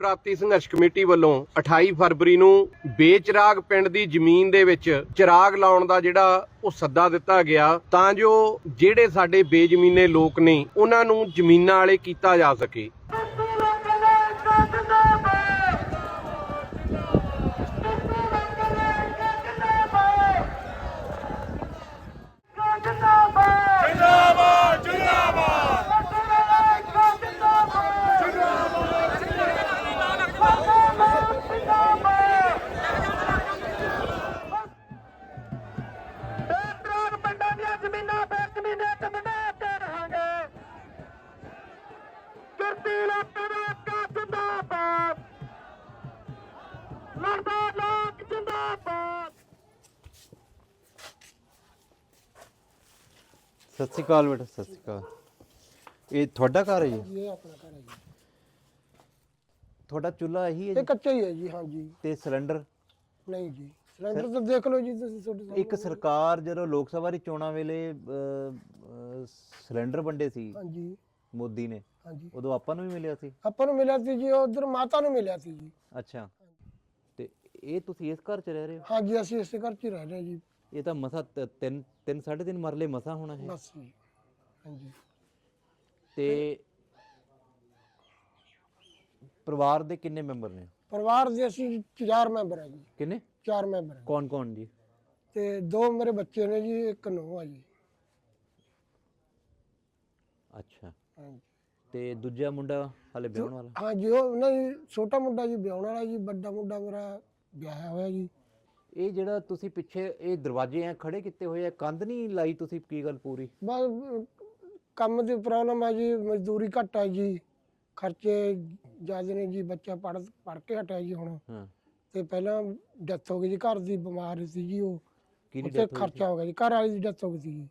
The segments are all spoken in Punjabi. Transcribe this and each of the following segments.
ਪ੍ਰਾਪਤੀ ਸੰਘਰਸ਼ ਕਮੇਟੀ ਵੱਲੋਂ 28 ਫਰਵਰੀ ਨੂੰ ਬੇਚਰਾਗ ਪਿੰਡ ਦੀ ਜ਼ਮੀਨ ਦੇ ਵਿੱਚ ਚਿਰਾਗ ਲਾਉਣ ਦਾ ਜਿਹੜਾ ਉਹ ਸੱਦਾ ਦਿੱਤਾ ਗਿਆ ਤਾਂ ਜੋ ਜਿਹੜੇ ਸਾਡੇ ਬੇਜ਼ਮੀਨੇ ਲੋਕ ਨੇ ਉਹਨਾਂ ਨੂੰ ਜ਼ਮੀਨਾਂ ਵਾਲੇ ਕੀਤਾ ਜਾ ਸਕੇ। सत श्री अकाल बेटा, सत श्री अकाल। ये थोड़ा घर है जी? ये अपना घर है जी। थोड़ा चूल्हा यही है ये जी? कच्चा ही है जी। हाँ जी। ते सिलेंडर नहीं जी, सिलेंडर तो देख लो जी तुसीं। एक सरकार ਜਦੋਂ ਲੋਕ ਸਭਾ ਦੀ ਚੋਣਾਂ ਵੇਲੇ ਸਿਲੰਡਰ ਵੰਡੇ ਸੀ हाँ जी। ਮੋਦੀ ਨੇ, हाँ जी। ਉਦੋਂ ਆਪਾਂ ਨੂੰ ਵੀ ਮਿਲਿਆ ਸੀ। ਆਪਾਂ ਨੂੰ ਮਿਲਿਆ ਸੀ ਜੀ, ਉਧਰ ਮਾਤਾ ਨੂੰ ਮਿਲਿਆ ਸੀ ਜੀ। ਅੱਛਾ, ਤੇ ਇਹ ਤੁਸੀਂ ਇਸ ਘਰ 'ਚ ਰਹਿ ਰਹੇ ਹੋ? हाँ जी, ਅਸੀਂ ਇਸੇ ਘਰ 'ਚ ਹੀ ਰਹਿ ਰਹੇ ਜੀ। ਇਹ ਤਾਂ ਮਸਾ 3.5 ਮਰਲੇ ਮਸਾ ਹੋਣਾ ਹੈ। ਬਸ ਜੀ। हाँ जी। ਤੇ ਪਰਿਵਾਰ ਦੇ ਕਿੰਨੇ ਮੈਂਬਰ ਨੇ? ਪਰਿਵਾਰ ਦੇ ਅਸੀਂ 4 ਮੈਂਬਰ ਹੈ ਜੀ। ਕਿੰਨੇ? 4 ਮੈਂਬਰ ਹੈ। ਕੌਣ ਕੌਣ ਜੀ? ਤੇ 2 ਮੇਰੇ ਬੱਚੇ ਨੇ ਜੀ, ਇੱਕ ਨੂੰਹ ਆ ਜੀ। ਅੱਛਾ, ਹਾਂ ਜੀ। ਤੇ ਦੂਜਾ ਮੁੰਡਾ ਹਾਲੇ ਵਿਆਹਣ ਵਾਲਾ? ਹਾਂ ਜੀ, ਉਹ ਨਹੀਂ, ਛੋਟਾ ਮੁੰਡਾ ਜੀ ਵਿਆਹਣ ਵਾਲਾ ਜੀ, ਵੱਡਾ ਮੁੰਡਾ ਮੇਰਾ ਵਿਆਹਿਆ ਹੋਇਆ ਜੀ। ਇਹ ਜਿਹੜਾ ਤੁਸੀਂ ਪਿੱਛੇ ਇਹ ਦਰਵਾਜ਼ੇ ਐ ਖੜੇ ਕੀਤੇ ਹੋਏ ਆ, ਕੰਧ ਨਹੀਂ ਲਾਈ ਤੁਸੀਂ? ਕੀ ਗੱਲ ਪੂਰੀ? ਬਸ ਕੰਮ ਦੀ ਪ੍ਰੋਬਲਮ ਹੈ ਜੀ, ਮਜ਼ਦੂਰੀ ਘੱਟ ਹੈ ਜੀ, ਖਰਚੇ ਜ਼ਿਆਦਾ ਨੇ ਜੀ। ਬੱਚਾ ਪੜ੍ਹ ਕੇ ਹਟਿਆ ਜੀ ਹੁਣ। ਹਾਂ, ਤੇ ਪਹਿਲਾਂ ਡੈਥ ਹੋ ਗਈ ਜੀ, ਘਰ ਦੀ ਬਿਮਾਰ ਸੀ ਜੀ ਉਹ, ਕਿਹਦੀ ਉੱਥੇ death ਹੋਈ ਖਰਚਾ ਹੋ ਗਿਆ ਜੀ, ਘਰ ਵਾਲੀ ਦੀ ਡੈਥ ਹੋ ਗਈ ਸੀ ਜੀ।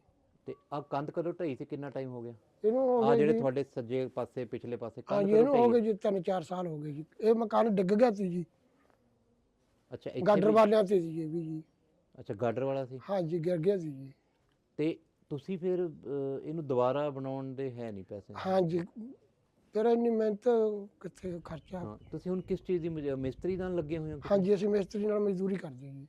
ਤੇ ਆ ਕੰਧ ਕਦੋਂ ਢਈ ਸੀ? ਕਿੰਨਾ ਟਾਈਮ ਹੋ ਗਿਆ? ਇਹਨੂੰ ਹੋ ਆ ਗਏ ਜਿਹੜੇ ਜੀ, ਤੁਹਾਡੇ ਸੱਜੇ ਪਾਸੇ ਪਿਛਲੇ ਪਾਸੇ ਹਾਂ ਕੰਧ ਜੀ, ਕਦੋਂ ਇਹਨੂੰ ਹੋ ਢਈ? ਗਏ ਜੀ 3-4 ਸਾਲ ਹੋ ਗਏ ਜੀ। ਇਹ ਮਕਾਨ ਡਿੱਗ ਗਿਆ ਸੀ ਜੀ, ਅੱਛਾ, ਇੱਥੇ ਗਾਡਰ ਵੀ? ਵਾਲਿਆਂ ਤੇ ਸੀ ਇਹ ਵੀ ਜੀ। ਅੱਛਾ, ਗਾਡਰ ਵਾਲਾ ਸੀ। ਹਾਂ ਜੀ, ਗਿਰ ਗਿਆ ਸੀ ਜੀ। ਤੇ ਤੁਸੀਂ ਫਿਰ ਇਹਨੂੰ ਦੁਬਾਰਾ ਬਣਾਉਣ ਦੇ ਹੈ ਨਹੀਂ ਪੈਸੇ? ਹਾਂ ਜੀ, ਫਿਰ ਇੰਨੀ ਮਿਹਨਤ ਕਿੱਥੇ ਖਰਚਾ। ਹਾਂ, ਤੁਸੀਂ ਹੁਣ ਕਿਸ ਚੀਜ਼ ਦੀ ਮਿਸਤਰੀ ਨਾਲ ਲੱਗੇ ਹੋਏ ਹੋ? ਹਾਂ ਜੀ, ਅਸੀਂ ਮਿਸਤਰੀ ਨਾਲ ਮਜ਼ਦੂਰੀ ਕਰਦੇ ਜੀ।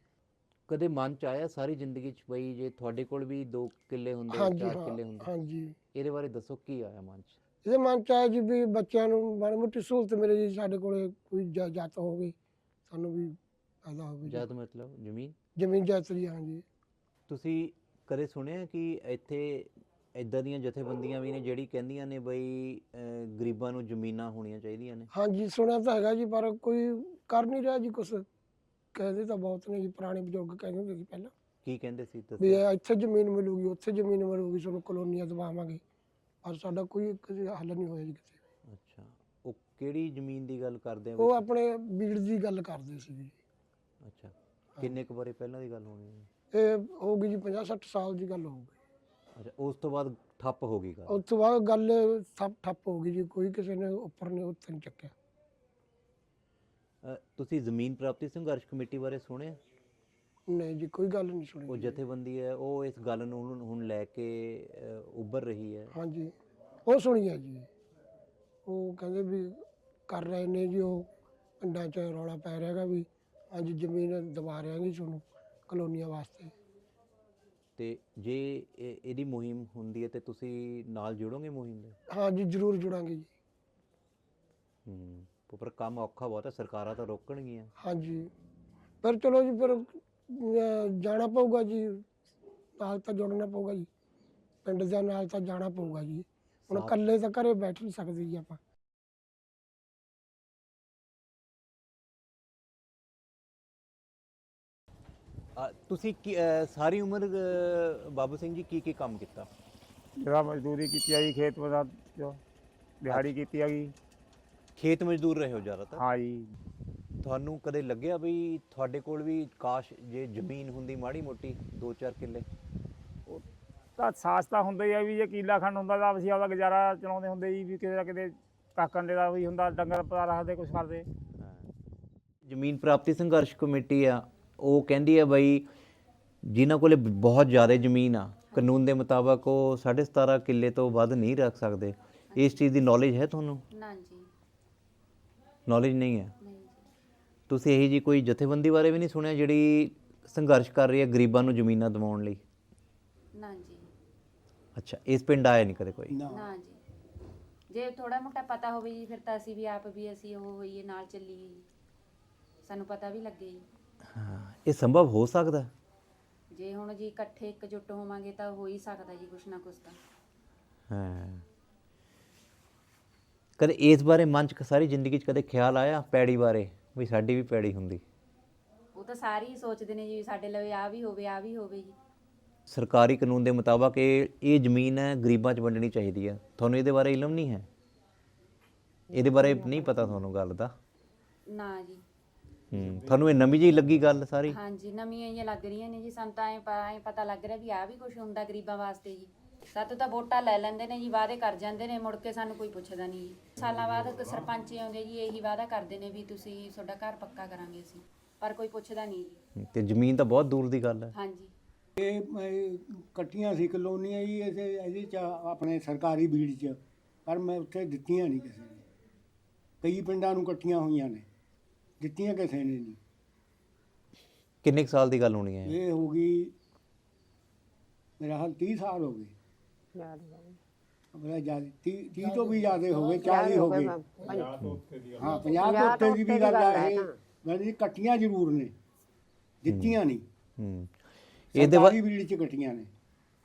ਕਦੇ ਮਨ ਚ ਆਇਆ ਸਾਰੀ ਜ਼ਿੰਦਗੀ ਚ ਬਈ ਜੇ ਤੁਹਾਡੇ ਕੋਲ ਵੀ 2 ਕਿੱਲੇ ਹੁੰਦੇ, ਹਾਂ ਜੀ। 4 ਕਿੱਲੇ ਹੁੰਦੇ? ਹਾਂ ਜੀ, ਇਹਦੇ ਬਾਰੇ ਦੱਸੋ, ਕੀ ਆਇਆ ਮਨ ਚ? ਇਹਦੇ ਮਨ ਚ ਆਇਆ ਜੀ ਵੀ ਬੱਚਿਆਂ ਨੂੰ ਮਾੜੀ ਮੋਟੀ ਸਹੂਲਤ ਮਿਲੇ ਜੀ, ਸਾਡੇ ਕੋਲੇ ਕੋਈ ਜਾਇਦਾਦ ਹੋਵੇ, ਸਾਨੂੰ ਵੀ ਫਾਇਦਾ ਹੋਵੇ ਜੀ। ਜਦ ਮਤਲਬ ਜ਼ਮੀਨ ਜ਼ਮੀਨ ਜਾਇਦਾਦ ਜੀ। ਹਾਂ ਜੀ। ਤੁਸੀਂ ਕਦੇ ਸੁਣਿਆ ਕਿ ਇੱਥੇ ਇਦਾਂ ਦੀਆਂ ਜਥੇਬੰਦੀਆਂ ਵੀ ਨੇ ਜਿਹੜੀ ਕਹਿੰਦੀਆਂ ਨੇ ਬਈ ਗਰੀਬਾਂ ਨੂੰ ਜ਼ਮੀਨਾਂ ਹੋਣੀਆਂ ਚਾਹੀਦੀਆਂ ਨੇ? ਹਾਂ ਜੀ, ਸੁਣਿਆ ਤਾਂ ਹੈਗਾ ਜੀ, ਪਰ ਕੋਈ ਕਰ ਨਹੀਂ ਰਿਹਾ ਜੀ ਕੁਛ। ਕਹਿੰਦੇ ਤਾਂ ਬਹੁਤ ਨੇ ਜੀ, ਪੁਰਾਣੇ ਬਜ਼ੁਰਗ ਕਹਿੰਦੇ ਹੁੰਦੇ ਸੀ ਪਹਿਲਾਂ ਕੀ ਕਹਿੰਦੇ ਸੀ ਵੀ ਤੁਸੀਂ? ਇੱਥੇ ਜ਼ਮੀਨ ਮਿਲੂਗੀ, ਉੱਥੇ ਜ਼ਮੀਨ ਮਿਲੂਗੀ, ਤੁਹਾਨੂੰ ਕਲੋਨੀਆਂ ਦਵਾਵਾਂਗੇ, ਪਰ ਸਾਡਾ ਕੋਈ ਕਿਸੇ ਹੱਲ ਨਹੀਂ ਹੋਇਆ ਜੀ ਕਿਤੇ। ਅੱਛਾ, ਉਹ ਕਿਹੜੀ ਜ਼ਮੀਨ ਦੀ ਗੱਲ ਕਰਦੇ ਆ? ਉਹ ਆਪਣੇ ਬੀੜ ਦੀ ਗੱਲ ਕਰਦੇ ਸੀ ਜੀ। ਅੱਛਾ, ਕਿੰਨੇ ਕੁ ਬਾਰੇ ਪਹਿਲਾਂ ਦੀ ਗੱਲ ਹੋਣੀ ਹੈ? ਇਹ ਹੋ ਗਈ ਜੀ 50-60 ਸਾਲ ਦੀ ਗੱਲ ਹੋ ਗਈ। ਅੱਛਾ, ਉਸ ਤੋਂ ਬਾਅਦ ਠੱਪ ਹੋ ਗਈ ਗੱਲ? ਉਸ ਤੋਂ ਬਾਅਦ ਗੱਲ ਸਭ ਠੱਪ ਹੋ ਗਈ ਜੀ, ਕੋਈ ਕਿਸੇ ਨੇ ਉੱਪਰ ਨੇ ਉੱਥੇ ਨਹੀਂ ਚੱਕਿਆ। ਤੁਸੀਂ ਜ਼ਮੀਨ ਪ੍ਰਾਪਤੀ ਸੰਘਰਸ਼ ਕਮੇਟੀ ਬਾਰੇ ਸੁਣਿਆ? ਨਹੀਂ ਜੀ, ਕੋਈ ਗੱਲ ਨਹੀਂ ਸੁਣੀ ਉਹ ਜੀ। ਜਥੇਬੰਦੀ ਹੈ, ਉਹ ਇਸ ਗੱਲ ਨੂੰ ਹੁਣ ਲੈ ਕੇ ਉੱਭਰ ਰਹੀ ਹੈ। ਹਾਂ ਜੀ, ਉਹ ਸੁਣੀ ਹੈ ਜੀ। ਉਹ ਕਹਿੰਦੇ ਵੀ ਕਰ ਰਹੇ ਨੇ ਜੀ, ਉਹ ਪਿੰਡਾਂ 'ਚ ਰੌਲਾ ਪੈ ਰਿਹਾ ਹੈਗਾ ਵੀ ਅੱਜ ਜ਼ਮੀਨ ਦਵਾ ਰਿਆਂਗੇ ਤੁਹਾਨੂੰ ਕਲੋਨੀਆਂ ਵਾਸਤੇ। ਤੇ ਜੇ ਇਹਦੀ ਮੁਹਿੰਮ ਹੁੰਦੀ ਹੈ ਤੇ ਤੁਸੀਂ ਨਾਲ ਜੁੜੋਗੇ ਮੁਹਿੰਮ ਦੇ? ਹਾਂ ਜੀ, ਜ਼ਰੂਰ ਜੁੜਾਂਗੇ ਜੀ। ਪਰ ਕੰਮ ਔਖਾ ਬਹੁਤ ਹੈ, ਸਰਕਾਰਾਂ ਤਾਂ ਰੋਕਣਗੀਆਂ। ਹਾਂ ਜੀ, ਪਰ ਚਲੋ ਜੀ, ਫਿਰ ਜਾਣਾ ਪਊਗਾ ਜੀ, ਨਾਲ ਤਾਂ ਜੁੜਨਾ ਪਊਗਾ ਜੀ, ਪਿੰਡ ਦੇ ਨਾਲ ਤਾਂ ਜਾਣਾ ਪਊਗਾ ਜੀ। ਹੁਣ ਇਕੱਲੇ ਤਾਂ ਘਰੇ ਬੈਠ ਨਹੀਂ ਸਕਦੇ ਜੀ ਆਪਾਂ। ਤੁਸੀਂ ਸਾਰੀ ਉਮਰ ਬਾਬੂ ਸਿੰਘ ਜੀ ਕੀ ਕੰਮ ਕੀਤਾ? ਜਿਹੜਾ ਮਜ਼ਦੂਰੀ ਕੀਤੀ ਆ ਜੀ, ਖੇਤ ਪਤਾ ਦਿਹਾੜੀ ਕੀਤੀ ਹੈਗੀ। ਖੇਤ ਮਜ਼ਦੂਰ ਰਹੇ ਹੋ ਜ਼ਿਆਦਾਤਰ? ਹਾਂ ਜੀ। ਤੁਹਾਨੂੰ ਕਦੇ ਲੱਗਿਆ ਵੀ ਤੁਹਾਡੇ ਕੋਲ ਵੀ ਕਾਸ਼ ਜੇ ਜ਼ਮੀਨ ਹੁੰਦੀ ਮਾੜੀ ਮੋਟੀ 2-4 ਕਿੱਲੇ? ਤਾਂ ਸਾਸ ਤਾਂ ਹੁੰਦਾ ਹੀ ਆ ਵੀ ਜੇ ਕੀਲਾ ਖੰਡ ਹੁੰਦਾ ਤਾਂ ਅਸੀਂ ਆਪਦਾ ਗੁਜ਼ਾਰਾ ਚਲਾਉਂਦੇ ਹੁੰਦੇ ਜੀ, ਵੀ ਕਿਤੇ ਨਾ ਕਿਤੇ ਕਾਕਣ ਦੇ ਦਾ ਵੀ ਹੁੰਦਾ, ਡੰਗਰ ਪਤਾ ਰੱਖਦੇ, ਕੁਛ ਕਰਦੇ। ਜ਼ਮੀਨ ਪ੍ਰਾਪਤੀ ਸੰਘਰਸ਼ ਕਮੇਟੀ ਆ, ਉਹ ਕਹਿੰਦੀ ਆ ਬਈ ਜਿਨ੍ਹਾਂ ਕੋਲੇ ਬਹੁਤ ਜ਼ਿਆਦਾ ਜ਼ਮੀਨ ਆ, ਕਾਨੂੰਨ ਦੇ ਮੁਤਾਬਕ ਉਹ 17.5 ਕਿੱਲੇ ਤੋਂ ਵੱਧ ਨਹੀਂ ਰੱਖ ਸਕਦੇ। ਇਸ ਚੀਜ਼ ਦੀ ਨੌਲੇਜ ਹੈ ਤੁਹਾਨੂੰ? ਨਾ ਜੀ। ਨੌਲੇਜ ਨਹੀਂ ਹੈ। ਨਹੀਂ ਜੀ। ਤੁਸੀਂ ਇਹੀ ਜੀ ਕੋਈ ਜਥੇਬੰਦੀ ਬਾਰੇ ਵੀ ਨਹੀਂ ਸੁਣਿਆ ਜਿਹੜੀ ਸੰਘਰਸ਼ ਕਰ ਰਹੀ ਹੈ ਗਰੀਬਾਂ ਨੂੰ ਜ਼ਮੀਨਾਂ ਦਿਵਾਉਣ ਲਈ? ਨਾ ਜੀ। ਅੱਛਾ, ਇਸ ਪਿੰਡ ਆਇਆ ਨਹੀਂ ਕਦੇ ਕੋਈ? ਨਾ ਜੀ। ਜੇ ਥੋੜਾ ਮੋਟਾ ਪਤਾ ਹੋਵੇ ਜੀ ਫਿਰ ਤਾਂ ਅਸੀਂ ਵੀ ਆਪ ਵੀ ਅਸੀਂ ਉਹ ਹੋਈਏ ਨਾਲ ਚੱਲੀਏ ਜੀ, ਸਾਨੂੰ ਪਤਾ ਵੀ ਲੱਗੇ ਜੀ। ਹਾਂ, ਇਹ ਸੰਭਵ ਹੋ ਸਕਦਾ? ਜੇ ਹੁਣ ਜੀ ਇਕੱਠੇ ਇਕਜੁੱਟ ਹੋਵਾਂਗੇ ਤਾਂ ਹੋ ਹੀ ਸਕਦਾ ਜੀ ਕੁਛ ਨਾ ਕੁਛ ਤਾਂ। ਹਾਂ, ਕਦੇ ਇਸ ਬਾਰੇ ਮਨ 'ਚ ਸਾਰੀ ਜ਼ਿੰਦਗੀ 'ਚ ਕਦੇ ਖਿਆਲ ਆਇਆ ਪੈੜੀ ਬਾਰੇ ਵੀ ਸਾਡੀ ਵੀ ਪੈੜੀ ਹੁੰਦੀ? ਉਹ ਤਾਂ ਸਾਰੇ ਹੀ ਸੋਚਦੇ ਨੇ ਜੀ ਸਾਡੇ ਲਈ ਆ ਵੀ ਹੋਵੇ ਆ ਵੀ ਹੋਵੇ ਜੀ। ਸਰਕਾਰੀ ਕਾਨੂੰਨ ਦੇ ਮੁਤਾਬਕ ਇਹ ਜ਼ਮੀਨ ਹੈ ਗਰੀਬਾਂ 'ਚ ਵੰਡਣੀ ਚਾਹੀਦੀ ਹੈ, ਤੁਹਾਨੂੰ ਇਹਦੇ ਬਾਰੇ ਇਲਮ ਨਹੀਂ ਹੈ? ਇਹਦੇ ਬਾਰੇ ਨਹੀਂ ਪਤਾ ਤੁਹਾਨੂੰ ਗੱਲ ਦਾ? ਨਾ ਜੀ। ਤੁਹਾਨੂੰ ਇਹ ਨਵੀਂ ਜਿਹੀ ਲੱਗੀ ਗੱਲ ਸਾਰੀ? ਹਾਂਜੀ, ਨਵੀਆਂ ਹੀ ਲੱਗ ਰਹੀਆਂ ਨੇ ਜੀ, ਸਾਨੂੰ ਤਾਂ ਐਂ ਪਤਾ ਲੱਗ ਰਿਹਾ ਵੀ ਆ ਵੀ ਕੁਝ ਹੁੰਦਾ ਗਰੀਬਾਂ ਵਾਸਤੇ ਜੀ। ਸਾਤੋਂ ਤਾਂ ਵੋਟਾਂ ਲੈ ਲੈਂਦੇ ਨੇ ਜੀ, ਵਾਅਦੇ ਕਰ ਜਾਂਦੇ ਨੇ, ਮੁੜ ਕੇ ਸਾਨੂੰ ਕੋਈ ਪੁੱਛਦਾ ਨਹੀਂ ਜੀ। ਸਾਲਾਂ ਬਾਅਦ ਸਰਪੰਚ ਆਉਂਦੇ ਜੀ, ਇਹੀ ਵਾਅਦਾ ਕਰਦੇ ਨੇ ਵੀ ਤੁਸੀਂ ਤੁਹਾਡਾ ਘਰ ਪੱਕਾ ਕਰਾਂਗੇ ਅਸੀਂ, ਪਰ ਕੋਈ ਪੁੱਛਦਾ ਨਹੀਂ ਜੀ। ਤੇ ਜ਼ਮੀਨ ਤਾਂ ਬਹੁਤ ਦੂਰ ਦੀ ਗੱਲ ਹੈ। ਹਾਂਜੀ। ਇਹ ਕੱਟੀਆਂ ਸੀ ਕਲੋਨੀਆਂ ਜੀ ਇਹਦੇ 'ਚ ਆਪਣੇ ਸਰਕਾਰੀ ਬੀੜ 'ਚ, ਪਰ ਮੈਂ ਉੱਥੇ ਦਿੱਤੀਆਂ ਨਹੀਂ ਕਿਸੇ ਨੇ। ਕਈ ਪਿੰਡਾਂ ਨੂੰ ਕੱਟੀਆਂ ਹੋਈਆਂ ਨੇ, ਦਿੱਤੀਆਂ ਕਿਸੇ ਨੇ ਨਹੀਂ। ਕਿੰਨੇ ਕੁ ਸਾਲ ਦੀ ਗੱਲ ਹੋਣੀ ਹੈ? ਇਹ ਹੋ ਗਈ ਮੇਰਾ ਹਾਲ 30 ਸਾਲ ਹੋ ਗਏ। ਬੜਾ ਜ਼ਿਆਦਾ 30 ਤੋਂ ਵੀ ਜ਼ਿਆਦਾ ਹੋ ਗਏ, 40 ਹੋ ਗਏ। ਹਾਂ, 50 ਤੋਂ ਉੱਤੇ ਦੀ ਵੀ ਗੱਲ ਆ ਇਹ। ਮੈਨੂੰ ਕੱਟੀਆਂ ਜ਼ਰੂਰ ਨੇ, ਦਿੱਤੀਆਂ ਨਹੀਂ। ਇਹਦੇ ਸਰਕਾਰੀ ਬੀੜ 'ਚ ਕੱਟੀਆਂ ਨੇ,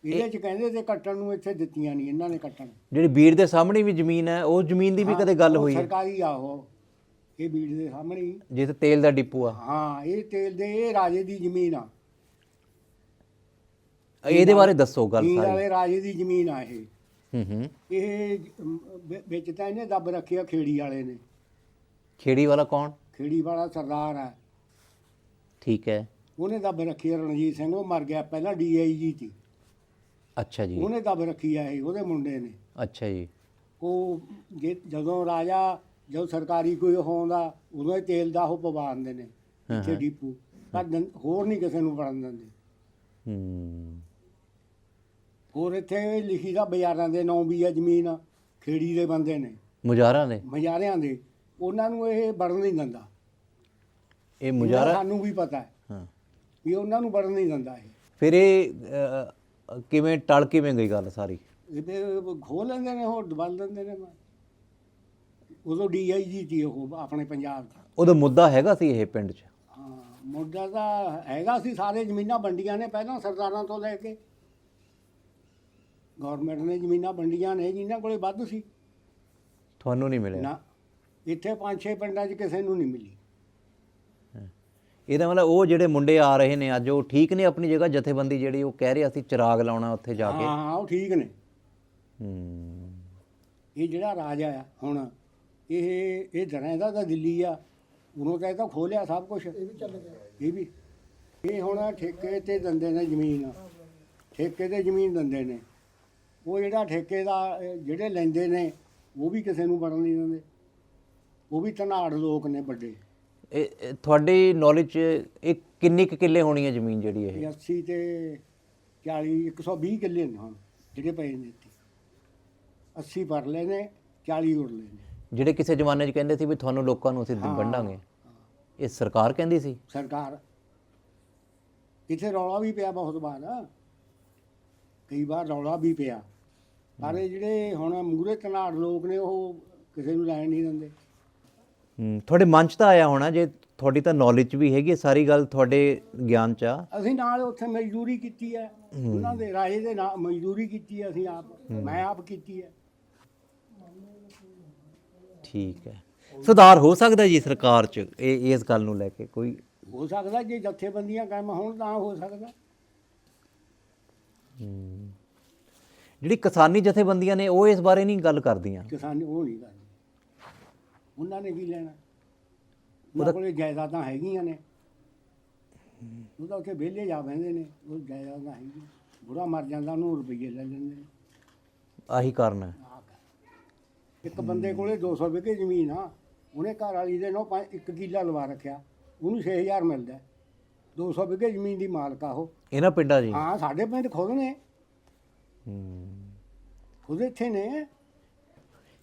ਇਹਦੇ 'ਚ ਕਹਿੰਦੇ ਤੇ ਕੱਟਣ ਨੂੰ, ਇੱਥੇ ਦਿੱਤੀਆਂ ਨਹੀਂ ਇਹਨਾਂ ਨੇ ਕੱਟਣ। ਜਿਹੜੀ ਬੀੜ ਦੇ ਸਾਹਮਣੇ ਵੀ ਜ਼ਮੀਨ ਹੈ, ਉਹ ਜ਼ਮੀਨ ਦੀ ਵੀ ਕਦੇ ਗੱਲ ਹੋਈ ਹੈ? ਸਰਕਾਰੀ ਆ ਉਹ, ਇਹ ਬੀੜ ਦੇ ਸਾਹਮਣੇ ਹੀ। ਜਿੱਥੇ ਤੇਲ ਦਾ ਡਿਪੂ ਆ? ਹਾਂ, ਇਹ ਤੇਲ ਦੇ, ਇਹ ਰਾਜੇ ਦੀ ਜ਼ਮੀਨ ਆ। ਇਹਦੇ ਬਾਰੇ ਦੱਸੋ ਗੱਲ ਨੀਂਦ ਸਾਰੀ। ਵਾਲੇ ਰਾਜੇ ਦੀ ਜ਼ਮੀਨ ਆ ਇਹ। ਹੂੰ। ਇਹ ਵਿੱਚ ਤਾਂ ਇਹਨੇ ਦੱਬ ਰੱਖਿਆ ਖੇੜੀ ਵਾਲੇ ਨੇ। ਖੇੜੀ ਵਾਲਾ ਕੌਣ? ਖੇੜੀ ਵਾਲਾ ਸਰਦਾਰ ਆ, ਠੀਕ ਹੈ। ਉਹਨੇ ਦੱਬ ਰੱਖੀ ਆ। ਰਣਜੀਤ ਸਿੰਘ, ਉਹ ਮਰ ਗਿਆ ਪਹਿਲਾਂ, DIG ਸੀ। ਅੱਛਾ ਜੀ। ਉਹਨੇ ਦੱਬ ਰੱਖੀ ਆ ਇਹ, ਉਹਦੇ ਮੁੰਡੇ ਨੇ। ਅੱਛਾ ਜੀ। ਉਹ ਜਦੋਂ ਜਦੋਂ ਸਰਕਾਰੀ ਕੋਈ ਹੋਉਂਦਾ ਉਦੋਂ ਹੀ ਤੇਲ ਦਾ ਉਹ ਪਵਾ ਦਿੰਦੇ ਨੇ ਇੱਥੇ ਡੀਪੂ, ਪਰ ਹੋਰ ਨਹੀਂ ਕਿਸੇ ਨੂੰ ਵੜਨ ਦਿੰਦੇ। ਹੋਰ ਇੱਥੇ ਲਿਖੀ ਦਾ ਬਾਜ਼ਾਰਾਂ ਦੇ ਨਾਂ ਵੀ ਆ ਜ਼ਮੀਨ, ਖੇੜੀ ਦੇ ਬੰਦੇ ਨੇ, ਮੁਜ਼ਾਰਾ ਨੇ? ਮੁਜ਼ਾਰਿਆਂ ਦੇ, ਉਹਨਾਂ ਨੂੰ ਇਹ ਵੜਨ ਨਹੀਂ ਦਿੰਦਾ। ਇਹ ਮੁਜ਼ਾਰਾ ਸਾਨੂੰ ਵੀ ਪਤਾ ਹੈ ਹਾਂ ਵੀ ਉਹਨਾਂ ਨੂੰ ਵੜਨ ਨਹੀਂ ਦਿੰਦਾ ਇਹ। ਫਿਰ ਇਹ ਕਿਵੇਂ ਟਲ ਕਿਵੇਂ ਗਈ ਗੱਲ ਸਾਰੀ? ਇਹ ਖੋਹ ਲੈਂਦੇ ਨੇ, ਹੋਰ ਦਬਲ ਦਿੰਦੇ ਨੇ। ਉਦੋਂ DIG ਸੀ ਉਹ ਆਪਣੇ ਪੰਜਾਬ ਦਾ। ਉਹਦਾ ਮੁੱਦਾ ਹੈਗਾ ਸੀ ਇਹ ਪਿੰਡ 'ਚ? ਹਾਂ, ਮੁੱਦਾ ਤਾਂ ਹੈਗਾ ਸੀ। ਸਾਰੇ ਜ਼ਮੀਨਾਂ ਵੰਡੀਆਂ ਨੇ ਪਹਿਲਾਂ ਸਰਦਾਰਾਂ ਤੋਂ ਲੈ ਕੇ। ਗਵਰਨਮੈਂਟ ਨੇ ਜ਼ਮੀਨਾਂ ਵੰਡੀਆਂ ਨੇ ਜਿਨ੍ਹਾਂ ਕੋਲੇ ਵੱਧ ਸੀ। ਤੁਹਾਨੂੰ ਨਹੀਂ ਮਿਲਿਆ? ਨਾ, ਇੱਥੇ 5-6 ਪਿੰਡਾਂ 'ਚ ਕਿਸੇ ਨੂੰ ਨਹੀਂ ਮਿਲੀ। ਇਹਦਾ ਮਤਲਬ ਉਹ ਜਿਹੜੇ ਮੁੰਡੇ ਆ ਰਹੇ ਨੇ ਅੱਜ, ਉਹ ਠੀਕ ਨੇ ਆਪਣੀ ਜਗ੍ਹਾ? ਜਥੇਬੰਦੀ ਜਿਹੜੀ ਉਹ ਕਹਿ ਰਹੀ ਅਸੀਂ ਚਿਰਾਗ ਲਾਉਣਾ ਉੱਥੇ ਜਾ ਕੇ। ਹਾਂ, ਉਹ ਠੀਕ ਨੇ। ਇਹ ਜਿਹੜਾ ਰਾਜਾ ਆ ਹੁਣ, ਇਹ ਦਰਾਂ ਦਾ ਤਾਂ ਦਿੱਲੀ ਆ, ਉਦੋਂ ਤਾਂ ਇਹ ਤਾਂ ਖੋਹ ਲਿਆ ਸਭ ਕੁਝ। ਇਹ ਵੀ ਚੱਲ ਗਿਆ। ਇਹ ਹੁਣ ਠੇਕੇ ਤੇ ਦਿੰਦੇ ਨੇ ਜ਼ਮੀਨ, ਠੇਕੇ ਤੇ ਜ਼ਮੀਨ ਦਿੰਦੇ ਨੇ। ਉਹ ਜਿਹੜਾ ਠੇਕੇ ਦਾ ਜਿਹੜੇ ਲੈਂਦੇ ਨੇ ਉਹ ਵੀ ਕਿਸੇ ਨੂੰ ਵੜਨ ਨਹੀਂ ਦਿੰਦੇ। ਉਹ ਵੀ ਧਨਾੜ ਲੋਕ ਨੇ ਵੱਡੇ। ਇਹ ਤੁਹਾਡੀ ਨੌਲੇਜ 'ਚ ਇਹ ਕਿੰਨੀ ਕੁ ਕਿੱਲੇ ਹੋਣੀ ਹੈ ਜ਼ਮੀਨ ਜਿਹੜੀ ਇਹ? 80 ਤੇ 40, 120 ਕਿੱਲੇ ਨੇ ਹੁਣ ਜਿਹੜੇ ਪਏ ਨੇ ਇੱਥੇ। 80 ਪਰਲੇ ਨੇ, 40 ਉਰਲੇ ਨੇ। ਜਿਹੜੇ ਕਿਸੇ ਜ਼ਮਾਨੇ 'ਚ ਕਹਿੰਦੇ ਸੀ ਵੀ ਤੁਹਾਨੂੰ ਲੋਕਾਂ ਨੂੰ ਅਸੀਂ ਵੰਡਾਂਗੇ, ਇਹ ਸਰਕਾਰ ਕਹਿੰਦੀ ਸੀ? ਸਰਕਾਰ। ਇੱਥੇ ਰੌਲਾ ਵੀ ਪਿਆ ਬਹੁਤ ਵਾਰ, ਕਈ ਵਾਰ ਰੌਲਾ ਵੀ ਪਿਆ, ਪਰ ਇਹ ਜਿਹੜੇ ਹੁਣ ਮੂਹਰੇ ਧਨਾੜ ਲੋਕ ਨੇ ਉਹ ਕਿਸੇ ਨੂੰ ਲੈਣ ਨਹੀਂ ਦਿੰਦੇ। ਤੁਹਾਡੇ ਮਨ 'ਚ ਤਾਂ ਆਇਆ ਹੋਣਾ, ਜੇ ਤੁਹਾਡੀ ਤਾਂ ਨੌਲੇਜ ਵੀ ਹੈਗੀ ਸਾਰੀ ਗੱਲ ਤੁਹਾਡੇ ਗਿਆਨ 'ਚ ਆ। ਅਸੀਂ ਨਾਲ ਉੱਥੇ ਮਜ਼ਦੂਰੀ ਕੀਤੀ ਹੈ, ਉਹਨਾਂ ਦੇ ਰਾਜੇ ਦੇ ਨਾਲ ਮਜ਼ਦੂਰੀ ਕੀਤੀ ਹੈ ਅਸੀਂ ਆਪ, ਮੈਂ ਆਪ ਕੀਤੀ ਹੈ। ਠੀਕ ਹੈ। ਸੁਧਾਰ ਹੋ ਸਕਦਾ ਜੀ ਸਰਕਾਰ 'ਚ ਇਸ ਗੱਲ ਨੂੰ ਲੈ ਕੇ? ਕੋਈ ਹੋ ਸਕਦਾ ਜੇ ਜਥੇਬੰਦੀਆਂ ਕਾਇਮ ਹੋਣ ਤਾਂ ਹੋ ਸਕਦਾ। ਜਿਹੜੀ ਕਿਸਾਨੀ ਜਥੇਬੰਦੀਆਂ ਨੇ ਉਹ ਇਸ ਬਾਰੇ ਨਹੀਂ ਗੱਲ ਕਰਦੀਆਂ? ਕਿਸਾਨੀ ਉਹ ਨਹੀਂ ਕਰਦੇ, ਉਹਨਾਂ ਨੇ ਕੀ ਲੈਣਾ? ਉਹਨਾਂ ਕੋਲੇ ਜਾਇਦਾਦਾਂ ਹੈਗੀਆਂ ਨੇ, ਉਹ ਤਾਂ ਉੱਥੇ ਵਿਹਲੇ ਜਾ ਬਹਿੰਦੇ ਨੇ। ਉਹ ਜਾਇਦਾਦਾਂ ਹੈਗੀਆਂ, ਬੁੜਾ ਮਰ ਜਾਂਦਾ ਉਹਨੂੰ ਰੁਪਈਏ ਲੈ ਲੈਂਦੇ ਨੇ। ਆਹੀ ਕਾਰਨ ਹੈ। ਇੱਕ ਬੰਦੇ ਕੋਲੇ 200 ਵਿਗੇ ਜ਼ਮੀਨ ਆ, ਉਹਨੇ ਘਰ ਵਾਲੀ ਦੇ ਨੋ 1 ਕਿੱਲਾ ਲਵਾ ਰੱਖਿਆ, ਉਹਨੂੰ 6000 ਮਿਲਦਾ। 200 ਵਿਗੇ ਜ਼ਮੀਨ ਦੀ ਮਾਲਕ ਆ ਉਹ। ਇਹਨਾਂ ਪਿੰਡਾਂ ਜੀ? ਹਾਂ, ਸਾਡੇ ਪਿੰਡ ਖੁਦ ਨੇ, ਖੁਦ ਇੱਥੇ ਨੇ।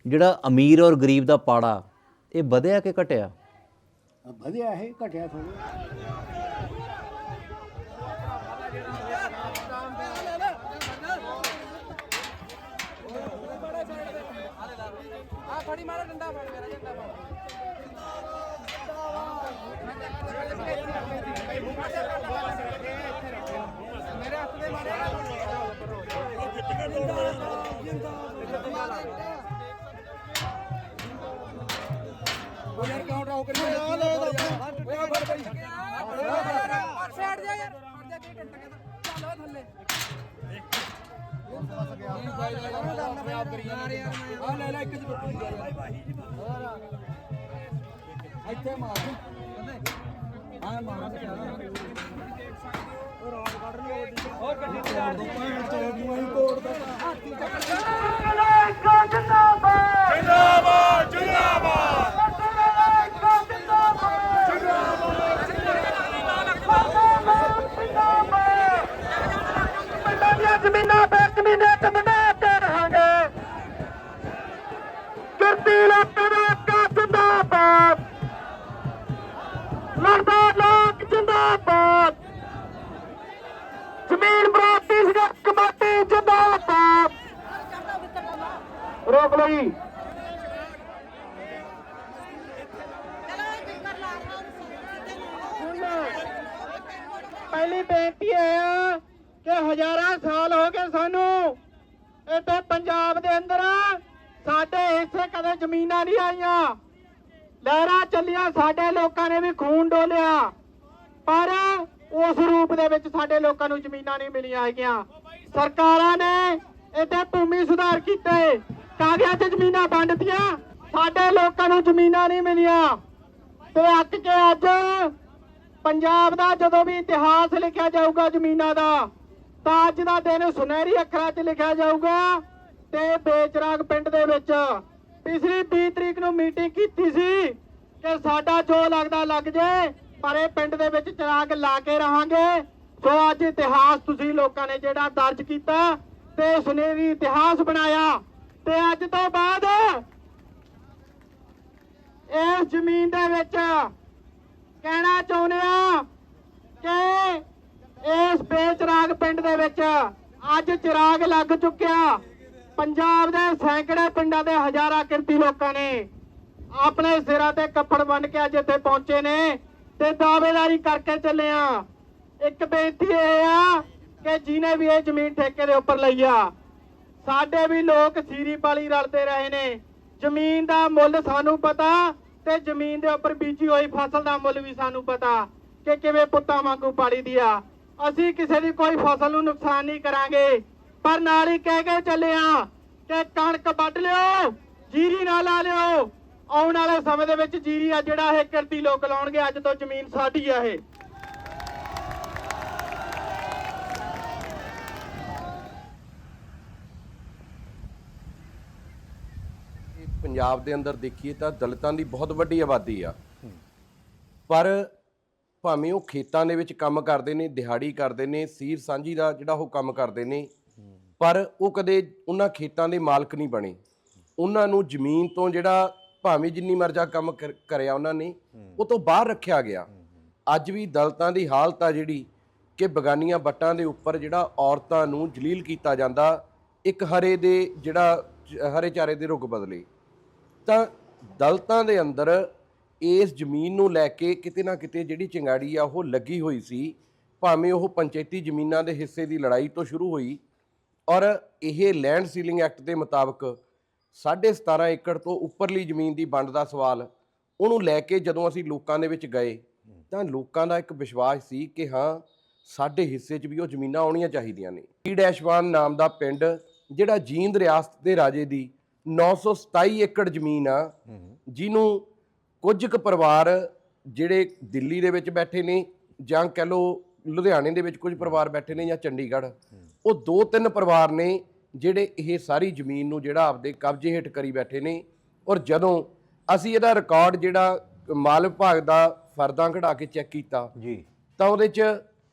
ਜਿਹੜਾ ਅਮੀਰ ਔਰ ਗਰੀਬ ਦਾ ਪਾੜਾ, ਇਹ ਵਧਿਆ ਕਿ ਘਟਿਆ? ਵਧਿਆ ਇਹ, ਘਟਿਆ ਥੋੜ੍ਹਾ। ਜ਼ਮੀਨਾਂ ਬੇਜ਼ਮੀਨੇ ਤੇ ਬਣਾ ਕੇ ਰਹਾਂਗੇ। ਕਿਰਤੀ ਲੋਕਾਂ ਦਾ ਹੱਕ ਜਿੰਦਾਬਾਦ, ਲੜਦਾ ਲੋਕ ਜਿੰਦਾਬਾਦ, ਜ਼ਮੀਨ ਪ੍ਰਾਪਤੀ ਸੰਘਰਸ਼ ਕਮੇਟੀ ਜਿੰਦਾਬਾਦ। ਰੋਕ ਲਓ ਜੀ। ਪਹਿਲੀ ਬੇਨਤੀ ਹੈ ਕਿ ਹਜ਼ਾਰਾਂ ਸਾਲ ਹੋ ਗਏ ਸਾਨੂੰ ਇੱਥੇ ਪੰਜਾਬ ਦੇ ਅੰਦਰ ਸਾਡੇ ਹਿੱਸੇ ਕਦੇ ਜ਼ਮੀਨਾਂ ਨਹੀਂ ਆਈਆਂ। ਲਹਿਰਾਂ ਚੱਲੀਆਂ, ਸਾਡੇ ਲੋਕਾਂ ਨੇ ਵੀ ਖੂਨ ਡੋਲਿਆ, ਪਰ ਉਸ ਰੂਪ ਦੇ ਵਿੱਚ ਸਾਡੇ ਲੋਕਾਂ ਨੂੰ ਜ਼ਮੀਨਾਂ ਨਹੀਂ ਮਿਲੀਆਂ ਹੈਗੀਆਂ। ਸਰਕਾਰਾਂ ਨੇ ਇੱਥੇ ਭੂਮੀ ਸੁਧਾਰ ਕੀਤੇ, ਕਾਗਜ਼ਾਂ 'ਚ ਜ਼ਮੀਨਾਂ ਵੰਡਤੀਆਂ, ਸਾਡੇ ਲੋਕਾਂ ਨੂੰ ਜ਼ਮੀਨਾਂ ਨਹੀਂ ਮਿਲੀਆਂ। ਤੇ ਅੱਕ ਕੇ ਅੱਜ ਪੰਜਾਬ ਦਾ ਜਦੋਂ ਵੀ ਇਤਿਹਾਸ ਲਿਖਿਆ ਜਾਊਗਾ ਜ਼ਮੀਨਾਂ ਦਾ, ਤਾਂ ਅੱਜ ਦਾ ਦਿਨ ਸੁਨਹਿਰੀ ਅੱਖਰਾਂ 'ਚ ਲਿਖਿਆ ਜਾਊਗਾ। ਤੇ ਬੇਚਰਾਗ ਪਿੰਡ ਦੇ ਵਿੱਚ ਪਿਛਲੀ 20 ਤਰੀਕ ਨੂੰ ਮੀਟਿੰਗ ਕੀਤੀ ਸੀ ਕਿ ਸਾਡਾ ਜੋ ਲੱਗਦਾ ਲੱਗ ਜੇ, ਪਰ ਇਹ ਪਿੰਡ ਦੇ ਵਿੱਚ ਚਿਰਾਗ ਲਾ ਕੇ ਰਹਾਂਗੇ। ਸੋ ਅੱਜ ਇਤਿਹਾਸ ਤੁਸੀਂ ਲੋਕਾਂ ਨੇ ਜਿਹੜਾ ਦਰਜ ਕੀਤਾ ਤੇ ਸੁਨਹਿਰੀ ਇਤਿਹਾਸ ਬਣਾਇਆ। ਤੇ ਅੱਜ ਤੋਂ ਬਾਅਦ ਇਸ ਜ਼ਮੀਨ ਦੇ ਵਿੱਚ ਕਹਿਣਾ ਚਾਹੁੰਦੇ ਆ ਕਿ ਇਸ ਬੇਚਰਾਗ ਪਿੰਡ ਦੇ ਵਿੱਚ ਅੱਜ ਚਿਰਾਗ ਲੱਗ ਚੁੱਕਿਆ। ਪੰਜਾਬ ਦੇ ਸੈਂਕੜੇ ਪਿੰਡਾਂ ਦੇ ਹਜ਼ਾਰਾਂ ਕਿਰਤੀ ਲੋਕਾਂ ਨੇ ਆਪਣੇ ਸਿਰਾਂ ਤੇ ਕੱਪੜ ਬੰਨ੍ਹ ਕੇ ਅੱਜ ਇੱਥੇ ਪਹੁੰਚੇ ਨੇ ਤੇ ਦਾਅਵੇਦਾਰੀ ਕਰਕੇ ਚੱਲੇ ਆ। ਇੱਕ ਬੇਨਤੀ ਇਹ ਆ ਕਿ ਜਿਹਨੇ ਵੀ ਇਹ ਜ਼ਮੀਨ ਠੇਕੇ ਦੇ ਉੱਪਰ ਲਈ ਆ, ਸਾਡੇ ਵੀ ਲੋਕ ਸੀਰੀ ਪਾਲੀ ਰਲਦੇ ਰਹੇ ਨੇ। ਜ਼ਮੀਨ ਦਾ ਮੁੱਲ ਸਾਨੂੰ ਪਤਾ ਤੇ ਜ਼ਮੀਨ ਦੇ ਉੱਪਰ ਬੀਜੀ ਹੋਈ ਫਸਲ ਦਾ ਮੁੱਲ ਵੀ ਸਾਨੂੰ ਪਤਾ ਕਿ ਕਿਵੇਂ ਪੁੱਤਾਂ ਵਾਂਗੂ ਪਾਲੀ ਦੀ ਆ। ਅਸੀਂ ਕਿਸੇ ਦੀ ਕੋਈ ਫਸਲ ਨੂੰ ਨੁਕਸਾਨ ਨਹੀਂ ਕਰਾਂਗੇ, ਪਰ ਨਾਲ ਹੀ ਕਹਿ ਕੇ ਚੱਲੇ ਆ ਕਿ ਕਣਕ ਵੱਢ ਲਿਓ, ਜੀਰੀ ਨਾ ਲਾ ਲਿਓ। ਆਉਣ ਵਾਲੇ ਸਮੇਂ ਦੇ ਵਿੱਚ ਜੀਰੀ ਆ ਜਿਹੜਾ ਇਹ ਕਿਰਤੀ ਲੋਕ ਲਾਉਣਗੇ। ਅੱਜ ਤੋਂ ਜ਼ਮੀਨ ਸਾਡੀ ਆ ਇਹ। ਪੰਜਾਬ ਦੇ ਅੰਦਰ ਦੇਖੀਏ ਤਾਂ ਦਲਿਤਾਂ ਦੀ ਬਹੁਤ ਵੱਡੀ ਆਬਾਦੀ ਆ, ਪਰ ਭਾਵੇਂ ਉਹ ਖੇਤਾਂ ਦੇ ਵਿੱਚ ਕੰਮ ਕਰਦੇ ਨੇ, ਦਿਹਾੜੀ ਕਰਦੇ ਨੇ, ਸੀਰ ਸਾਂਝੀ ਦਾ ਜਿਹੜਾ ਉਹ ਕੰਮ ਕਰਦੇ ਨੇ, ਪਰ ਉਹ ਕਦੇ ਉਹਨਾਂ ਖੇਤਾਂ ਦੇ ਮਾਲਕ ਨਹੀਂ ਬਣੇ। ਉਹਨਾਂ ਨੂੰ ਜ਼ਮੀਨ ਤੋਂ ਜਿਹੜਾ ਭਾਵੇਂ ਜਿੰਨੀ ਮਰਜ਼ਾ ਕੰਮ ਕਰਿਆ ਉਹਨਾਂ ਨੇ, ਉਹ ਤੋਂ ਬਾਹਰ ਰੱਖਿਆ ਗਿਆ। ਅੱਜ ਵੀ ਦਲਿਤਾਂ ਦੀ ਹਾਲਤ ਆ ਜਿਹੜੀ ਕਿ ਬਗਾਨੀਆਂ ਵੱਟਾਂ ਦੇ ਉੱਪਰ ਜਿਹੜਾ ਔਰਤਾਂ ਨੂੰ ਜਲੀਲ ਕੀਤਾ ਜਾਂਦਾ, ਇੱਕ ਹਰੇ ਦੇ ਜਿਹੜਾ ਹਰੇ ਚਾਰੇ ਦੇ ਰੁੱਖ ਬਦਲੇ। ਤਾਂ ਦਲਿਤਾਂ ਦੇ ਅੰਦਰ ਇਸ ਜ਼ਮੀਨ ਨੂੰ ਲੈ ਕੇ ਕਿਤੇ ਨਾ ਕਿਤੇ ਜਿਹੜੀ ਚਿੰਗਾੜੀ ਆ ਉਹ ਲੱਗੀ ਹੋਈ ਸੀ, ਭਾਵੇਂ ਉਹ ਪੰਚਾਇਤੀ ਜ਼ਮੀਨਾਂ ਦੇ ਹਿੱਸੇ ਦੀ ਲੜਾਈ ਤੋਂ ਸ਼ੁਰੂ ਹੋਈ। ਔਰ ਇਹ ਲੈਂਡ ਸੀਲਿੰਗ ਐਕਟ ਦੇ ਮੁਤਾਬਕ 17.5 ਏਕੜ ਤੋਂ ਉੱਪਰਲੀ ਜ਼ਮੀਨ ਦੀ ਵੰਡ ਦਾ ਸਵਾਲ, ਉਹਨੂੰ ਲੈ ਕੇ ਜਦੋਂ ਅਸੀਂ ਲੋਕਾਂ ਦੇ ਵਿੱਚ ਗਏ ਤਾਂ ਲੋਕਾਂ ਦਾ ਇੱਕ ਵਿਸ਼ਵਾਸ ਸੀ ਕਿ ਹਾਂ ਸਾਡੇ ਹਿੱਸੇ 'ਚ ਵੀ ਉਹ ਜ਼ਮੀਨਾਂ ਆਉਣੀਆਂ ਚਾਹੀਦੀਆਂ ਨੇ। ਟੀ-1 ਨਾਮ ਦਾ ਪਿੰਡ ਜਿਹੜਾ ਜੀਂਦ ਰਿਆਸਤ ਦੇ ਰਾਜੇ ਦੀ 927 ਏਕੜ ਜ਼ਮੀਨ ਆ, ਜਿਹਨੂੰ ਕੁਝ ਕੁ ਪਰਿਵਾਰ ਜਿਹੜੇ ਦਿੱਲੀ ਦੇ ਵਿੱਚ ਬੈਠੇ ਨੇ, ਜਾਂ ਕਹਿ ਲਓ ਲੁਧਿਆਣੇ ਦੇ ਵਿੱਚ ਕੁਝ ਪਰਿਵਾਰ ਬੈਠੇ ਨੇ, ਜਾਂ ਚੰਡੀਗੜ੍ਹ, ਉਹ 2-3 ਪਰਿਵਾਰ ਨੇ ਜਿਹੜੇ ਇਹ ਸਾਰੀ ਜ਼ਮੀਨ ਨੂੰ ਜਿਹੜਾ ਆਪਦੇ ਕਬਜ਼ੇ ਹੇਠ ਕਰੀ ਬੈਠੇ ਨੇ। ਔਰ ਜਦੋਂ ਅਸੀਂ ਇਹਦਾ ਰਿਕਾਰਡ ਜਿਹੜਾ ਮਾਲ ਵਿਭਾਗ ਦਾ ਫਰਦਾਂ ਕਢਾ ਕੇ ਚੈੱਕ ਕੀਤਾ ਜੀ, ਤਾਂ ਉਹਦੇ 'ਚ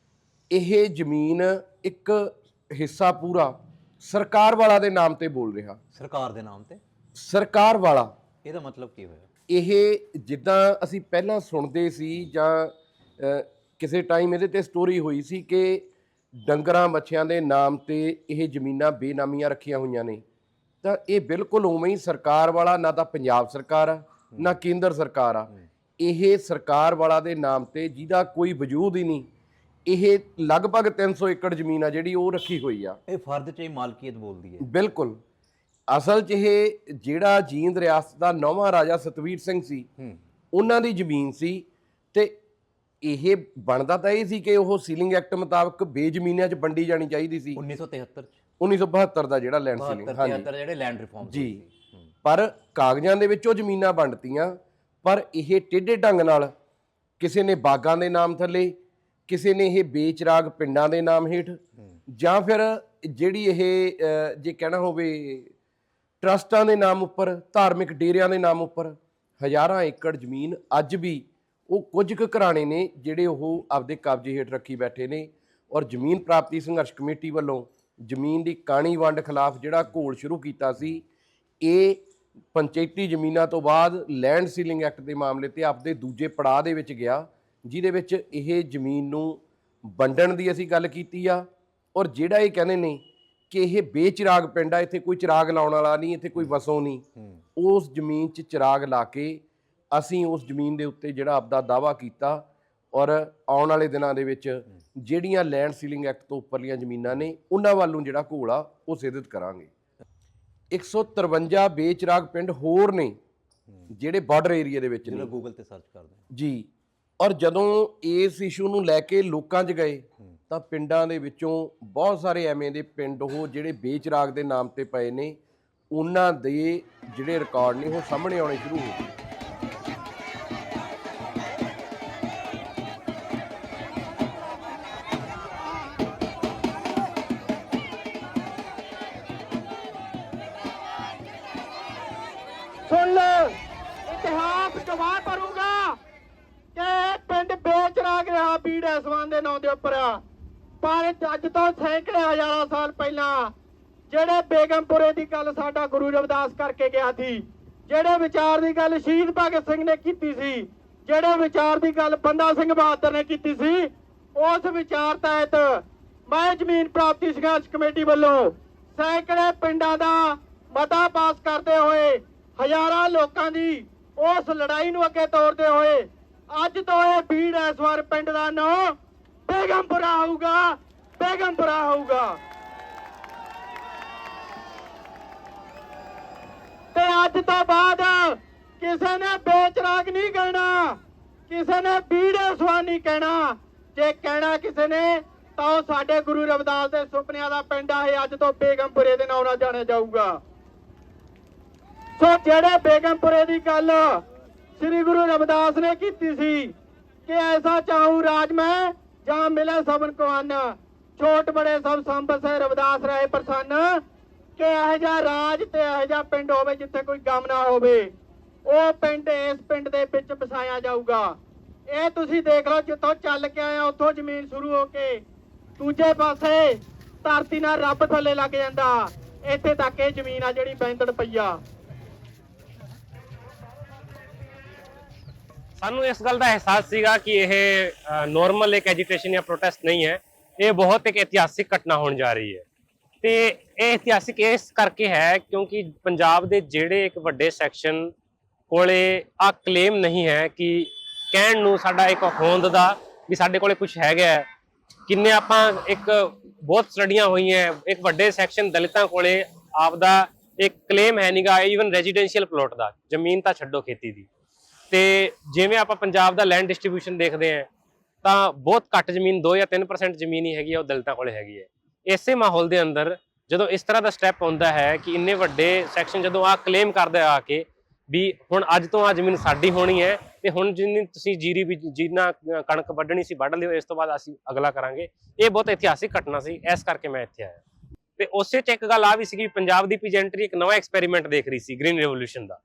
ਇਹ ਜ਼ਮੀਨ ਇੱਕ ਹਿੱਸਾ ਪੂਰਾ ਸਰਕਾਰ ਵਾਲਾ ਦੇ ਨਾਮ ਤੇ ਬੋਲ ਰਿਹਾ। ਸਰਕਾਰ ਦੇ ਨਾਮ ਤੇ? ਸਰਕਾਰ ਵਾਲਾ ਇਹਦਾ ਮਤਲਬ ਕੀ ਹੋਇਆ? ਇਹ ਜਿੱਦਾਂ ਅਸੀਂ ਪਹਿਲਾਂ ਸੁਣਦੇ ਸੀ ਜਾਂ ਕਿਸੇ ਟਾਈਮ ਇਹਦੇ ਤੇ ਸਟੋਰੀ ਹੋਈ ਸੀ ਕਿ ਡੰਗਰਾਂ ਬੱਚਿਆਂ ਦੇ ਨਾਮ ਤੇ ਇਹ ਜ਼ਮੀਨਾਂ ਬੇਨਾਮੀਆਂ ਰੱਖੀਆਂ ਹੋਈਆਂ ਨੇ, ਤਾਂ ਇਹ ਬਿਲਕੁਲ ਉਵੇਂ ਹੀ ਸਰਕਾਰ ਵਾਲਾ, ਨਾ ਤਾਂ ਪੰਜਾਬ ਸਰਕਾਰ ਆ ਨਾ ਕੇਂਦਰ ਸਰਕਾਰ ਆ, ਇਹ ਸਰਕਾਰ ਵਾਲਾ ਦੇ ਨਾਮ ਤੇ ਜਿਹਦਾ ਕੋਈ ਵਜੂਦ ਹੀ ਨਹੀਂ, ਇਹ ਲਗਭਗ 300 ਏਕੜ ਜ਼ਮੀਨ ਆ ਜਿਹੜੀ ਉਹ ਰੱਖੀ ਹੋਈ ਆ। ਇਹ ਫਰਦ 'ਚ ਹੀ ਮਾਲਕੀਅਤ ਬੋਲਦੀ ਹੈ। ਬਿਲਕੁਲ ਅਸਲ 'ਚ ਇਹ ਜਿਹੜਾ ਜੀਂਦ ਰਿਆਸਤ ਦਾ 9ਵਾਂ ਰਾਜਾ ਸਤਵੀਰ ਸਿੰਘ ਸੀ, ਉਹਨਾਂ ਦੀ ਜ਼ਮੀਨ ਸੀ। ਤੇ ਇਹ ਬਣਦਾ ਤਾਂ ਇਹ ਸੀ ਕਿ ਉਹ ਸੀਲਿੰਗ ਐਕਟ ਮੁਤਾਬਕ ਬੇਜ਼ਮੀਨਾਂ 'ਚ ਵੰਡੀ ਜਾਣੀ ਚਾਹੀਦੀ ਸੀ 1973 'ਚ 1972 ਦਾ ਜਿਹੜਾ ਲੈਂਡ ਸੀਲਿੰਗ, 73 ਜਿਹੜੇ ਲੈਂਡ ਰਿਫਾਰਮ ਜੀ। ਪਰ ਕਾਗਜ਼ਾਂ ਦੇ ਵਿੱਚ ਉਹ ਜ਼ਮੀਨਾਂ ਵੰਡਤੀਆਂ, ਪਰ ਇਹ ਟੇਢੇ ਢੰਗ ਨਾਲ ਕਿਸੇ ਨੇ ਬਾਗਾਂ ਦੇ ਨਾਮ ਥੱਲੇ, ਕਿਸੇ ਨੇ ਇਹ ਬੇਚਰਾਗ ਪਿੰਡਾਂ ਦੇ ਨਾਮ ਹੇਠ, ਜਾਂ ਫਿਰ ਜਿਹੜੀ ਇਹ ਜੇ ਕਹਿਣਾ ਹੋਵੇ ਟਰਸਟਾਂ ਦੇ ਨਾਮ ਉੱਪਰ, ਧਾਰਮਿਕ ਡੇਰਿਆਂ ਦੇ ਨਾਮ ਉੱਪਰ ਹਜ਼ਾਰਾਂ ਏਕੜ ਜ਼ਮੀਨ ਅੱਜ ਵੀ ਉਹ ਕੁਝ ਕੁ ਘਰਾਣੇ ਨੇ ਜਿਹੜੇ ਉਹ ਆਪਦੇ ਕਬਜ਼ੇ ਹੇਠ ਰੱਖੀ ਬੈਠੇ ਨੇ। ਔਰ ਜ਼ਮੀਨ ਪ੍ਰਾਪਤੀ ਸੰਘਰਸ਼ ਕਮੇਟੀ ਵੱਲੋਂ ਜ਼ਮੀਨ ਦੀ ਕਾਣੀ ਵੰਡ ਖਿਲਾਫ ਜਿਹੜਾ ਘੋਲ ਸ਼ੁਰੂ ਕੀਤਾ ਸੀ, ਇਹ ਪੰਚਾਇਤੀ ਜ਼ਮੀਨਾਂ ਤੋਂ ਬਾਅਦ ਲੈਂਡ ਸੀਲਿੰਗ ਐਕਟ ਦੇ ਮਾਮਲੇ ਤੇ ਆਪਦੇ ਦੂਜੇ ਪੜਾਅ ਦੇ ਵਿੱਚ ਗਿਆ, ਜਿਹਦੇ ਵਿੱਚ ਇਹ ਜ਼ਮੀਨ ਨੂੰ ਵੰਡਣ ਦੀ ਅਸੀਂ ਗੱਲ ਕੀਤੀ ਆ। ਔਰ ਜਿਹੜਾ ਇਹ ਕਹਿੰਦੇ ਨੇ ਕਿ ਇਹ ਬੇਚਿਰਾਗ ਪਿੰਡ ਆ, ਇੱਥੇ ਕੋਈ ਚਿਰਾਗ ਲਾਉਣ ਵਾਲਾ ਨਹੀਂ, ਇੱਥੇ ਕੋਈ ਵਸੋਂ ਨਹੀਂ, ਉਸ ਜ਼ਮੀਨ 'ਚ ਚਿਰਾਗ ਲਾ ਕੇ ਅਸੀਂ ਉਸ ਜ਼ਮੀਨ ਦੇ ਉੱਤੇ ਜਿਹੜਾ ਆਪਦਾ ਦਾਅਵਾ ਕੀਤਾ। ਔਰ ਆਉਣ ਵਾਲੇ ਦਿਨਾਂ ਦੇ ਵਿੱਚ ਜਿਹੜੀਆਂ ਲੈਂਡ ਸੀਲਿੰਗ ਐਕਟ ਤੋਂ ਉੱਪਰਲੀਆਂ ਜ਼ਮੀਨਾਂ ਨੇ ਉਹਨਾਂ ਵੱਲੋਂ ਜਿਹੜਾ ਘੋਲ ਆ ਉਹ ਸਿੱਧਤ ਕਰਾਂਗੇ। 153 ਬੇਚਿਰਾਗ ਪਿੰਡ ਹੋਰ ਨੇ ਜਿਹੜੇ ਬਾਰਡਰ ਏਰੀਆ ਦੇ ਵਿੱਚ ਨੇ, ਗੂਗਲ ਤੇ ਸਰਚ ਕਰਦੇ ਜੀ। ਔਰ ਜਦੋਂ ਇਸ ਇਸ਼ੂ ਨੂੰ ਲੈ ਕੇ ਲੋਕਾਂ 'ਚ ਗਏ ਤਾਂ ਪਿੰਡਾਂ ਦੇ ਵਿੱਚੋਂ ਬਹੁਤ ਸਾਰੇ ਐਵੇਂ ਦੇ ਪਿੰਡ ਉਹ ਜਿਹੜੇ ਬੇਚਿਰਾਗ ਦੇ ਨਾਮ ਤੇ ਪਏ ਨੇ, ਉਹਨਾਂ ਦੇ ਜਿਹੜੇ ਰਿਕਾਰਡ ਨੇ ਉਹ ਸਾਹਮਣੇ ਆਉਣੇ ਸ਼ੁਰੂ ਹੋ ਗਏ। ਸੁਣ ਲਓ, ਇਤਿਹਾਸ ਗਵਾਹ ਕਰੂਗਾ ਕਿ ਪਿੰਡ ਬੇਚਰਾਗ ਰਿਹਾ ਬੀੜੈਸਵਾਨ ਦੇ ਨਾਂ ਦੇ ਉੱਪਰ। ਪਰ ਅੱਜ ਤੋਂ ਸੈਂਕੜੇ ਹਜ਼ਾਰਾਂ ਸਾਲ ਪਹਿਲਾਂ ਜਿਹੜੇ ਬੇਗਮਪੁਰੇ ਦੀ ਗੱਲ ਸਾਡਾ ਗੁਰੂ ਰਵਿਦਾਸ ਕਰਕੇ ਗਿਆ ਸੀ, ਜਿਹੜੇ ਵਿਚਾਰ ਦੀ ਗੱਲ ਸ਼ਹੀਦ ਭਗਤ ਸਿੰਘ ਨੇ ਕੀਤੀ ਸੀ, ਜਿਹੜੇ ਵਿਚਾਰ ਦੀ ਗੱਲ ਬੰਦਾ ਸਿੰਘ ਬਹਾਦਰ ਨੇ ਕੀਤੀ ਸੀ, ਉਸ ਵਿਚਾਰ ਤਹਿਤ ਮੈਂ ਜ਼ਮੀਨ ਪ੍ਰਾਪਤੀ ਸੰਘਰਸ਼ ਕਮੇਟੀ ਵੱਲੋਂ ਸੈਂਕੜੇ ਪਿੰਡਾਂ ਦਾ ਮਤਾ ਪਾਸ ਕਰਦੇ ਹੋਏ ਹਜ਼ਾਰਾਂ ਲੋਕਾਂ ਦੀ ਉਸ ਲੜਾਈ ਨੂੰ ਅੱਗੇ ਤੋਰਦੇ ਹੋਏ ਅੱਜ ਤੋਂ ਇਹ ਬੀੜੈਸਵਾਰ ਪਿੰਡ ਦਾ ਨਾਂ ਬੇਗਮਪੁਰਾ ਹੋਊਗਾ, ਬੇਗਮਪੁਰਾ ਹੋਊਗਾ। ਤੇ ਅੱਜ ਤੋਂ ਬਾਅਦ ਕਿਸੇ ਨੇ ਬੇਚਰਾਗ ਨਹੀਂ ਕਹਿਣਾ, ਕਿਸੇ ਨੇ ਬੀੜੈਸਵਾਰ ਨਹੀਂ ਕਹਿਣਾ। ਜੇ ਕਹਿਣਾ ਕਿਸੇ ਨੇ ਤਾਂ ਉਹ ਸਾਡੇ ਗੁਰੂ ਰਵਿਦਾਸ ਦੇ ਸੁਪਨਿਆਂ ਦਾ ਪਿੰਡ ਆ, ਇਹ ਅੱਜ ਤੋਂ ਬੇਗਮਪੁਰੇ ਦੇ ਨਾਂ ਨਾਲ ਜਾਣਿਆ ਜਾਊਗਾ। ਸੋ ਜਿਹੜੇ ਬੇਗਮਪੁਰੇ ਦੀ ਗੱਲ ਸ੍ਰੀ ਗੁਰੂ ਰਵਿਦਾਸ ਨੇ ਕੀਤੀ ਸੀ ਕਿ ਐਸਾ ਚਾਹੂ ਰਾਜ ਮੈਂ ਜਾਂ ਮਿਲੇ ਸਭਨ ਕੋ ਅੰਨ, ਛੋਟ ਬੜੇ ਸਭ ਸੰਭਸੇ ਰਵਿਦਾਸ ਰਹੇ ਪ੍ਰਸੰਨ, ਕਿ ਇਹੋ ਜਿਹਾ ਰਾਜ ਤੇ ਇਹੋ ਜਿਹਾ ਪਿੰਡ ਹੋਵੇ ਜਿੱਥੇ ਕੋਈ ਗਮ ਨਾ ਹੋਵੇ, ਉਹ ਪਿੰਡ ਇਸ ਪਿੰਡ ਦੇ ਵਿੱਚ ਵਸਾਇਆ ਜਾਊਗਾ। ਇਹ ਤੁਸੀਂ ਦੇਖ ਲਓ, ਜਿੱਥੋਂ ਚੱਲ ਕੇ ਆਇਆ ਉੱਥੋਂ ਜ਼ਮੀਨ ਸ਼ੁਰੂ ਹੋ ਕੇ ਦੂਜੇ ਪਾਸੇ ਧਰਤੀ ਨਾਲ ਰੱਬ ਥੱਲੇ ਲੱਗ ਜਾਂਦਾ, ਇੱਥੇ ਤੱਕ ਇਹ ਜ਼ਮੀਨ ਆ ਜਿਹੜੀ ਬੈਂਦੜ ਪਈ ਆ। ਸਾਨੂੰ ਇਸ ਗੱਲ ਦਾ ਅਹਿਸਾਸ ਸੀਗਾ ਕਿ ਇਹ ਨੋਰਮਲ ਇੱਕ ਐਜੀਟੇਸ਼ਨ ਜਾਂ ਪ੍ਰੋਟੈਸਟ ਨਹੀਂ ਹੈ, ਇਹ ਬਹੁਤ ਇੱਕ ਇਤਿਹਾਸਿਕ ਘਟਨਾ ਹੋਣ ਜਾ ਰਹੀ ਹੈ। ਤੇ ਇਹ ਇਤਿਹਾਸਿਕ ਇਸ ਕਰਕੇ ਹੈ ਕਿਉਂਕਿ ਪੰਜਾਬ ਦੇ ਜਿਹੜੇ ਇੱਕ ਵੱਡੇ ਸੈਕਸ਼ਨ ਕੋਲੇ ਆ ਕਲੇਮ ਨਹੀਂ ਹੈ ਕਿ ਕਹਿਣ ਨੂੰ ਸਾਡਾ ਇੱਕ ਹੋਂਦ ਦਾ ਵੀ ਸਾਡੇ ਕੋਲੇ ਕੁਝ ਹੈਗਾ। ਕਿੰਨੇ ਆਪਾਂ ਇੱਕ ਬਹੁਤ ਸਟੱਡੀਆਂ ਹੋਈਆਂ, ਇੱਕ ਵੱਡੇ ਸੈਕਸ਼ਨ ਦਲਿਤਾਂ ਕੋਲੇ ਆਪਦਾ ਇੱਕ ਕਲੇਮ ਹੈ ਨਹੀਂਗਾ, ਈਵਨ ਰੈਜ਼ੀਡੈਂਸ਼ੀਅਲ ਪਲਾਟ ਦਾ, ਜ਼ਮੀਨ ਤਾਂ ਛੱਡੋ ਖੇਤੀ ਦੀ। ਤੇ ਜਿਵੇਂ ਆਪਾਂ ਪੰਜਾਬ ਦਾ ਲੈਂਡ ਡਿਸਟ੍ਰੀਬਿਊਸ਼ਨ ਦੇਖਦੇ ਹਾਂ ਤਾਂ ਬਹੁਤ ਘੱਟ ਜ਼ਮੀਨ 2 ਜਾਂ 3% ਜ਼ਮੀਨ ਹੀ ਹੈਗੀ ਹੈ, ਉਹ ਦਲਿਤਾਂ ਕੋਲੇ ਹੈਗੀ ਹੈ। ਇਸੇ ਮਾਹੌਲ ਦੇ ਅੰਦਰ ਜਦੋਂ ਇਸ ਤਰ੍ਹਾਂ ਦਾ ਸਟੈਪ ਆਉਂਦਾ ਹੈ ਕਿ ਇੰਨੇ ਵੱਡੇ ਸੈਕਸ਼ਨ ਜਦੋਂ ਆ ਕਲੇਮ ਕਰਦੇ ਆ ਕੇ ਵੀ ਹੁਣ ਅੱਜ ਤੋਂ ਆ ਜ਼ਮੀਨ ਸਾਡੀ ਹੋਣੀ ਹੈ ਤੇ ਹੁਣ ਜਿੰਨੀ ਤੁਸੀਂ ਜਿੰਨਾ ਕਣਕ ਵੱਢਣੀ ਸੀ ਵੱਢ ਲਿਓ, ਇਸ ਤੋਂ ਬਾਅਦ ਅਸੀਂ ਅਗਲਾ ਕਰਾਂਗੇ, ਇਹ ਬਹੁਤ ਇਤਿਹਾਸਿਕ ਘਟਨਾ ਸੀ। ਇਸ ਕਰਕੇ ਮੈਂ ਇੱਥੇ ਆਇਆ। ਤੇ ਉਸੇ 'ਚ ਇੱਕ ਗੱਲ ਆ ਵੀ ਸੀ ਕਿ ਪੰਜਾਬ ਦੀ ਪੀਜੈਂਟਰੀ ਇੱਕ ਨਵਾਂ ਐਕਸਪੈਰੀਮੈਂਟ ਦੇਖ ਰਹੀ ਸੀ, ਗ੍ਰੀਨ ਰੈਵੋਲੂਸ਼ਨ ਦਾ।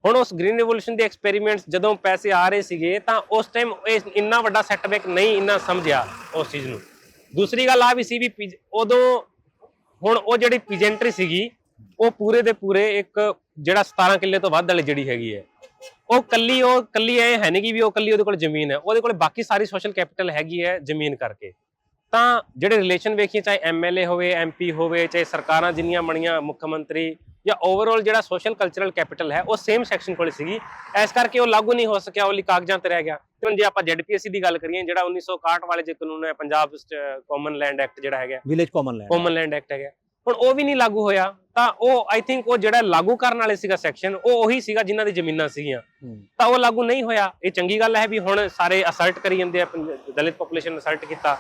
ਹੁਣ ਉਸ ਗ੍ਰੀਨ ਰੈਵੋਲੂਸ਼ਨ ਦੇ ਐਕਸਪੈਰੀਮੈਂਟਸ ਜਦੋਂ ਪੈਸੇ ਆ ਰਹੇ ਸੀਗੇ ਤਾਂ ਉਸ ਟਾਈਮ ਇੰਨਾ ਵੱਡਾ ਸੈਟਬੈਕ ਨਹੀਂ ਇੰਨਾ ਸਮਝਿਆ ਉਸ ਚੀਜ਼ ਨੂੰ। ਦੂਸਰੀ ਗੱਲ ਆ ਵੀ ਸੀ ਵੀ ਉਦੋਂ ਹੁਣ ਉਹ ਜਿਹੜੀ ਪੀਜੈਂਟਰੀ ਸੀਗੀ ਉਹ ਪੂਰੇ ਦੇ ਪੂਰੇ ਇੱਕ ਜਿਹੜਾ 17 ਕਿੱਲੇ ਤੋਂ ਵੱਧ ਵਾਲੀ ਜਿਹੜੀ ਹੈਗੀ ਹੈ, ਉਹ ਕੱਲੀ ਐ ਹੈ ਨਹੀਂ ਕਿ ਵੀ ਉਹ ਕੱਲੀ ਉਹਦੇ ਕੋਲ ਜ਼ਮੀਨ ਹੈ, ਉਹਦੇ ਕੋਲ ਬਾਕੀ ਸਾਰੀ ਸੋਸ਼ਲ ਕੈਪੀਟਲ ਹੈਗੀ ਹੈ ਜ਼ਮੀਨ ਕਰਕੇ। ਤਾਂ ਜਿਹੜੇ ਰਿਲੇਸ਼ਨ ਵੇਖੀਏ, ਚਾਹੇ ਐਮਐਲਏ ਹੋਵੇ, ਐਮਪੀ ਹੋਵੇ, ਚਾਹੇ ਸਰਕਾਰਾਂ ਜਿੰਨੀਆਂ ਬਣੀਆਂ, ਮੁੱਖ ਮੰਤਰੀ, ਜਾਂ ਓਵਰਆਲ ਜਿਹੜਾ ਸੋਸ਼ਲ ਕਲਚਰਲ ਕੈਪੀਟਲ ਹੈ ਉਹ ਸੇਮ ਸੈਕਸ਼ਨ ਕੋਲ ਸੀਗੀ, ਇਸ ਕਰਕੇ ਉਹ ਲਾਗੂ ਨਹੀਂ ਹੋ ਸਕਿਆ, ਉਹ ਲਈ ਕਾਗਜ਼ਾਂ ਤੇ ਰਹਿ ਗਿਆ। ਤੇ ਹੁਣ ਜੇ ਆਪਾਂ ZPSC ਦੀ ਗੱਲ ਕਰੀਏ, ਜਿਹੜਾ 1961 ਵਾਲੇ ਜੇ ਕਾਨੂੰਨ ਹੈ, ਪੰਜਾਬ ਕਾਮਨ ਲੈਂਡ ਐਕਟ ਜਿਹੜਾ ਹੈਗਾ, ਵਿਲੇਜ ਕਾਮਨ ਲੈਂਡ ਐਕਟ ਹੈਗਾ, ਹੁਣ ਉਹ ਵੀ ਨਹੀਂ ਲਾਗੂ ਹੋਇਆ। ਤਾਂ ਉਹ ਆਈ ਥਿੰਕ ਉਹ ਜਿਹੜਾ ਲਾਗੂ ਕਰਨ ਵਾਲੇ ਸੀਗਾ ਸੈਕਸ਼ਨ, ਉਹ ਉਹੀ ਸੀਗਾ ਜਿਨ੍ਹਾਂ ਦੀ ਜ਼ਮੀਨਾਂ ਸੀਗੀਆਂ, ਤਾਂ ਉਹ ਲਾਗੂ ਨਹੀਂ ਹੋਇਆ। ਇਹ ਚੰਗੀ ਗੱਲ ਹੈ ਵੀ ਹੁਣ ਸਾਰੇ ਅਸਰਟ ਕਰੀ ਜਾਂਦੇ ਆ, ਦਲਿਤ ਪੋਪੂਲੇਸ਼ਨ ਅਸਰਟ ਕੀਤਾ।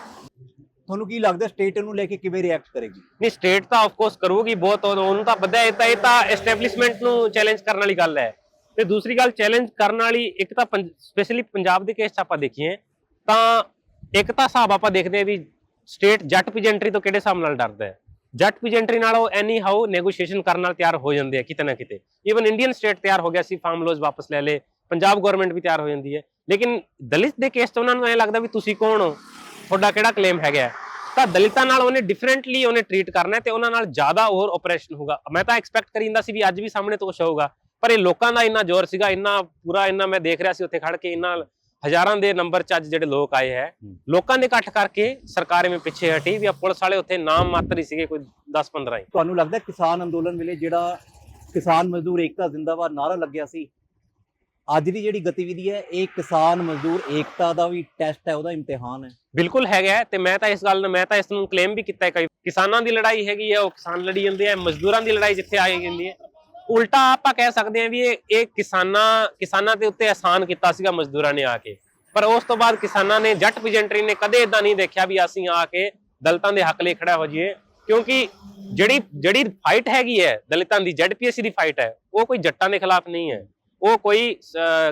ਤੁਹਾਨੂੰ ਕੀ ਲੱਗਦਾ ਸਟੇਟ ਨੂੰ ਲੈ ਕੇ ਕਿਵੇਂ ਰਿਐਕਟ ਕਰੇਗੀ? ਨਹੀਂ, ਸਟੇਟ ਤਾਂ ਆਫ ਕੋਰਸ ਕਰੂਗੀ, ਬਹੁਤ ਉਹਨੂੰ ਤਾਂ ਪਤਾ ਹੈ। ਇਹ ਤਾਂ ਐਸਟੈਬਲਿਸ਼ਮੈਂਟ ਨੂੰ ਚੈਲੰਜ ਕਰਨ ਵਾਲੀ ਗੱਲ ਹੈ। ਤੇ ਦੂਸਰੀ ਗੱਲ ਚੈਲੰਜ ਕਰਨ ਵਾਲੀ, ਇੱਕ ਤਾਂ ਸਪੈਸ਼ਲੀ ਪੰਜਾਬ ਦੇ ਕੇਸ 'ਚ ਆਪਾਂ ਦੇਖੀਏ ਤਾਂ ਇੱਕ ਤਾਂ ਹਿਸਾਬ ਆਪਾਂ ਦੇਖਦੇ ਹਾਂ ਵੀ ਸਟੇਟ ਜੱਟ ਪੀਜੈਂਟਰੀ ਤੋਂ ਕਿਹੜੇ ਹਿਸਾਬ ਨਾਲ ਡਰਦਾ ਹੈ। ਜੱਟ ਪੀਜੈਂਟਰੀ ਨਾਲ ਉਹ ਐਨੀ ਹਾਊ ਨੈਗੋਸ਼ੀਏਸ਼ਨ ਕਰਨ ਨਾਲ ਤਿਆਰ ਹੋ ਜਾਂਦੇ ਆ ਕਿਤੇ ਨਾ ਕਿਤੇ। ਈਵਨ ਇੰਡੀਅਨ ਸਟੇਟ ਤਿਆਰ ਹੋ ਗਿਆ ਸੀ, ਫਾਰਮ ਲੋਜ਼ ਵਾਪਸ ਲੈ ਲੇ, ਪੰਜਾਬ ਗਵਰਨਮੈਂਟ ਵੀ ਤਿਆਰ ਹੋ ਜਾਂਦੀ ਹੈ। ਲੇਕਿਨ ਦਲਿਤ ਦੇ ਕੇਸ 'ਚ ਉਹਨਾਂ ਨੂੰ ਐਂ ਲੱਗਦਾ ਵੀ ਤੁਸੀਂ ਕੌਣ ਹੋ, ਤੁਹਾਡਾ ਕਿਹੜਾ ਕਲੇਮ ਹੈਗਾ। ਤਾਂ ਦਲਿਤਾਂ ਨਾਲ ਉਹਨੇ ਡਿਫਰੈਂਟਲੀ ਉਹਨੇ ਟਰੀਟ ਕਰਨਾ ਤੇ ਉਹਨਾਂ ਨਾਲ ਜ਼ਿਆਦਾ ਹੋਰ ਆਪਰੇਸ਼ਨ ਹੋਊਗਾ। ਮੈਂ ਤਾਂ ਐਕਸਪੈਕਟ ਕਰੀਂਦਾ ਸੀ ਵੀ ਅੱਜ ਵੀ ਸਾਹਮਣੇ ਤੋਂ ਕੁਛ ਹੋਊਗਾ, ਪਰ ਇਹ ਲੋਕਾਂ ਦਾ ਇੰਨਾ ਜ਼ੋਰ ਸੀਗਾ, ਇੰਨਾ ਮੈਂ ਦੇਖ ਰਿਹਾ ਸੀ ਉੱਥੇ ਖੜ ਕੇ, ਇੰਨਾ ਹਜ਼ਾਰਾਂ ਦੇ ਨੰਬਰ 'ਚ ਅੱਜ ਜਿਹੜੇ ਲੋਕ ਆਏ ਹੈ, ਲੋਕਾਂ ਦੇ ਇਕੱਠ ਕਰਕੇ ਸਰਕਾਰ ਐਵੇਂ ਪਿੱਛੇ ਹਟੀ ਵੀ ਪੁਲਿਸ ਵਾਲੇ ਉੱਥੇ ਨਾਮ ਮਾਤਰ ਹੀ ਸੀਗੇ, ਕੋਈ 10-15 ਹੀ। ਤੁਹਾਨੂੰ ਲੱਗਦਾ ਕਿਸਾਨ ਅੰਦੋਲਨ ਵੇਲੇ ਜਿਹੜਾ ਕਿਸਾਨ ਮਜ਼ਦੂਰ ਏਕਤਾ ਜ਼ਿੰਦਾਬਾਦ ਨਾਰਾ ਲੱਗਿਆ ਸੀ, ਅੱਜ ਦੀ ਜਿਹੜੀ ਗਤੀਵਿਧੀ ਹੈ ਇਹ ਕਿਸਾਨ ਮਜ਼ਦੂਰ ਏਕਤਾ ਦਾ ਵੀ ਟੈਸਟ ਹੈ, ਉਹਦਾ ਇਮਤਿਹਾਨ ਹੈ? ਬਿਲਕੁਲ ਹੈਗਾ। ਤੇ ਮੈਂ ਤਾਂ ਇਸ ਨੂੰ ਕਲੇਮ ਵੀ ਕੀਤਾ ਹੈ, ਕਿਸਾਨਾਂ ਦੀ ਲੜਾਈ ਹੈਗੀ ਹੈ, ਉਹ ਕਿਸਾਨ ਲੜੀ ਜਾਂਦੇ ਆ, ਮਜ਼ਦੂਰਾਂ ਦੀ ਲੜਾਈ ਜਿੱਥੇ ਆਈ ਜਾਂਦੀ ਹੈ। ਉਲਟਾ ਆਪਾਂ ਕਹਿ ਸਕਦੇ ਹਾਂ ਵੀ ਇਹ ਕਿਸਾਨਾਂ ਦੇ ਉੱਤੇ ਆਸਾਨ ਕੀਤਾ ਸੀਗਾ ਮਜ਼ਦੂਰਾਂ ਨੇ ਆ ਕੇ, ਪਰ ਉਸ ਤੋਂ ਬਾਅਦ ਕਿਸਾਨਾਂ ਨੇ, ਜੱਟ ਪੀਜੈਂਟਰੀ ਨੇ ਕਦੇ ਇਦਾਂ ਨਹੀਂ ਦੇਖਿਆ ਵੀ ਅਸੀਂ ਆ ਕੇ ਦਲਿਤਾਂ ਦੇ ਹੱਕ ਲਈ ਖੜਾ ਹੋ ਜਾਈਏ। ਕਿਉਂਕਿ ਜਿਹੜੀ ਫਾਈਟ ਹੈਗੀ ਹੈ ਦਲਿਤਾਂ ਦੀ, ZPSC ਦੀ ਫਾਈਟ ਹੈ, ਉਹ ਕੋਈ ਜੱਟਾਂ ਦੇ ਖਿਲਾਫ ਨਹੀਂ ਹੈ, ਉਹ ਕੋਈ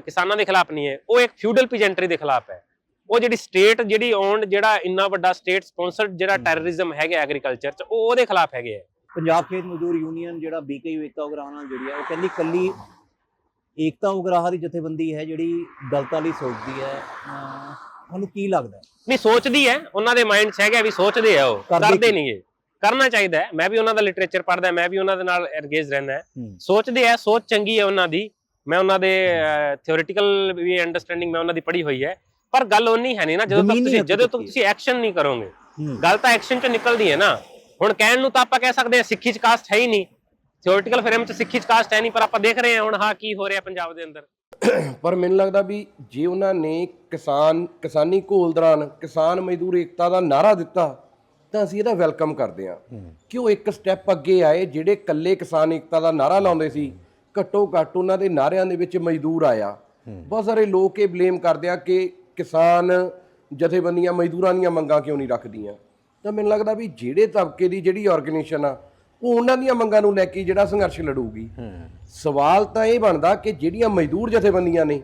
ਕਿਸਾਨਾਂ ਦੇ ਖਿਲਾਫ ਨਹੀਂ ਹੈ, ਉਹ ਇੱਕ ਫਿਊਡਲ ਪੀਜੈਂਟਰੀ ਦੇ ਖਿਲਾਫ ਹੈ। ਉਹ ਜਿਹੜੀ ਸਟੇਟ ਜਿਹੜੀ ਓਨਡ, ਜਿਹੜਾ ਇੰਨਾ ਵੱਡਾ ਸਟੇਟ ਸਪਾਂਸਰਡ ਜਿਹੜਾ ਟੈਰਰਿਜ਼ਮ ਹੈਗਾ ਐਗਰੀਕਲਚਰ 'ਚ, ਉਹ ਉਹਦੇ ਖਿਲਾਫ ਹੈਗੇ ਹੈ। ਪੰਜਾਬ ਖੇਤ ਮਜ਼ਦੂਰ ਯੂਨੀਅਨ ਜਿਹੜਾ BKU ਏਕਤਾ ਉਗਰਾਹਾਂ ਨਾਲ ਜੁੜੀ ਹੈ, ਉਹ ਕਹਿੰਦੀ ਕੱਲੀ ਏਕਤਾ ਉਗਰਾਹਾਂ ਦੀ ਜਥੇਬੰਦੀ ਹੈ ਜਿਹੜੀ ਦਲਿਤਾਂ ਲਈ ਸੋਚਦੀ ਹੈ। ਤੁਹਾਨੂੰ ਕੀ ਲੱਗਦਾ? ਨਹੀਂ, ਸੋਚਦੀ ਹੈ, ਉਹਨਾਂ ਦੇ ਮਾਈਂਡ 'ਚ ਹੈਗਾ ਵੀ ਸੋਚਦੇ ਆ, ਉਹ ਕਰਦੇ ਨਹੀਂ ਗੇ। ਕਰਨਾ ਚਾਹੀਦਾ ਹੈ। ਮੈਂ ਵੀ ਉਹਨਾਂ ਦਾ ਲਿਟਰੇਚਰ ਪੜ੍ਹਦਾ, ਮੈਂ ਵੀ ਉਹਨਾਂ ਦੇ ਨਾਲ ਐਂਗੇਜ ਰਹਿਣਾ। ਸੋਚਦੇ ਆ, ਸੋਚ ਚੰਗੀ ਹੈ ਉਹਨਾਂ ਦੀ, ਮੈਂ ਉਹਨਾਂ ਦੇ ਥਿਓਰੀਟੀਕਲ ਵੀ ਅੰਡਰਸਟੈਂਡਿੰਗ ਮੈਂ ਉਹਨਾਂ ਦੀ ਪੜ੍ਹੀ ਹੋਈ ਹੈ, ਪਰ ਗੱਲ ਉਨੀ ਹੈ ਨਹੀਂ ਨਾ ਜਦੋਂ ਤੱਕ ਤੁਸੀਂ ਐਕਸ਼ਨ ਨਹੀਂ ਕਰੋਗੇ। ਗੱਲ ਤਾਂ ਐਕਸ਼ਨ 'ਚ ਨਿਕਲਦੀ ਹੈ ਨਾ। ਹੁਣ ਕਹਿਣ ਨੂੰ ਤਾਂ ਆਪਾਂ ਕਹਿ ਸਕਦੇ ਹਾਂ ਸਿੱਖੀ 'ਚ ਕਾਸਟ ਹੈ ਹੀ ਨਹੀਂ, ਥਿਓਰੀਟੀਕਲ ਫਰੇਮ 'ਚ ਸਿੱਖੀ 'ਚ ਕਾਸਟ ਹੈ ਨਹੀਂ, ਪਰ ਆਪਾਂ ਦੇਖ ਰਹੇ ਹਾਂ ਹੁਣ ਕੀ ਹੋ ਰਿਹਾ ਪੰਜਾਬ ਦੇ ਅੰਦਰ। ਪਰ ਮੈਨੂੰ ਲੱਗਦਾ ਵੀ ਜੇ ਉਹਨਾਂ ਨੇ ਕਿਸਾਨੀ ਘੋਲ ਦੌਰਾਨ ਕਿਸਾਨ ਮਜ਼ਦੂਰ ਏਕਤਾ ਦਾ ਨਾਰਾ ਦਿੱਤਾ ਤਾਂ ਅਸੀਂ ਇਹਦਾ ਵੈਲਕਮ ਕਰਦੇ ਹਾਂ ਕਿ ਉਹ ਇੱਕ ਸਟੈਪ ਅੱਗੇ ਆਏ। ਜਿਹੜੇ ਇਕੱਲੇ ਕਿਸਾਨ ਏਕਤਾ ਦਾ ਨਾਰਾ ਲਾਉਂਦੇ ਸੀ, ਘੱਟੋ ਘੱਟ ਉਹਨਾਂ ਦੇ ਨਾਰਿਆਂ ਦੇ ਵਿੱਚ ਮਜ਼ਦੂਰ ਆਇਆ। ਬਹੁਤ ਸਾਰੇ ਲੋਕ ਇਹ ਬਲੇਮ ਕਰਦੇ ਆ ਕਿ ਕਿਸਾਨ ਜਥੇਬੰਦੀਆਂ ਮਜ਼ਦੂਰਾਂ ਦੀਆਂ ਮੰਗਾਂ ਕਿਉਂ ਨਹੀਂ ਰੱਖਦੀਆਂ। ਤਾਂ ਮੈਨੂੰ ਲੱਗਦਾ ਵੀ ਜਿਹੜੇ ਤਬਕੇ ਦੀ ਜਿਹੜੀ ਆਰਗੇਨਾਈਜੇਸ਼ਨ ਆ, ਉਹ ਉਹਨਾਂ ਦੀਆਂ ਮੰਗਾਂ ਨੂੰ ਲੈ ਕੇ ਜਿਹੜਾ ਸੰਘਰਸ਼ ਲੜੂਗੀ। ਸਵਾਲ ਤਾਂ ਇਹ ਬਣਦਾ ਕਿ ਜਿਹੜੀਆਂ ਮਜ਼ਦੂਰ ਜਥੇਬੰਦੀਆਂ ਨੇ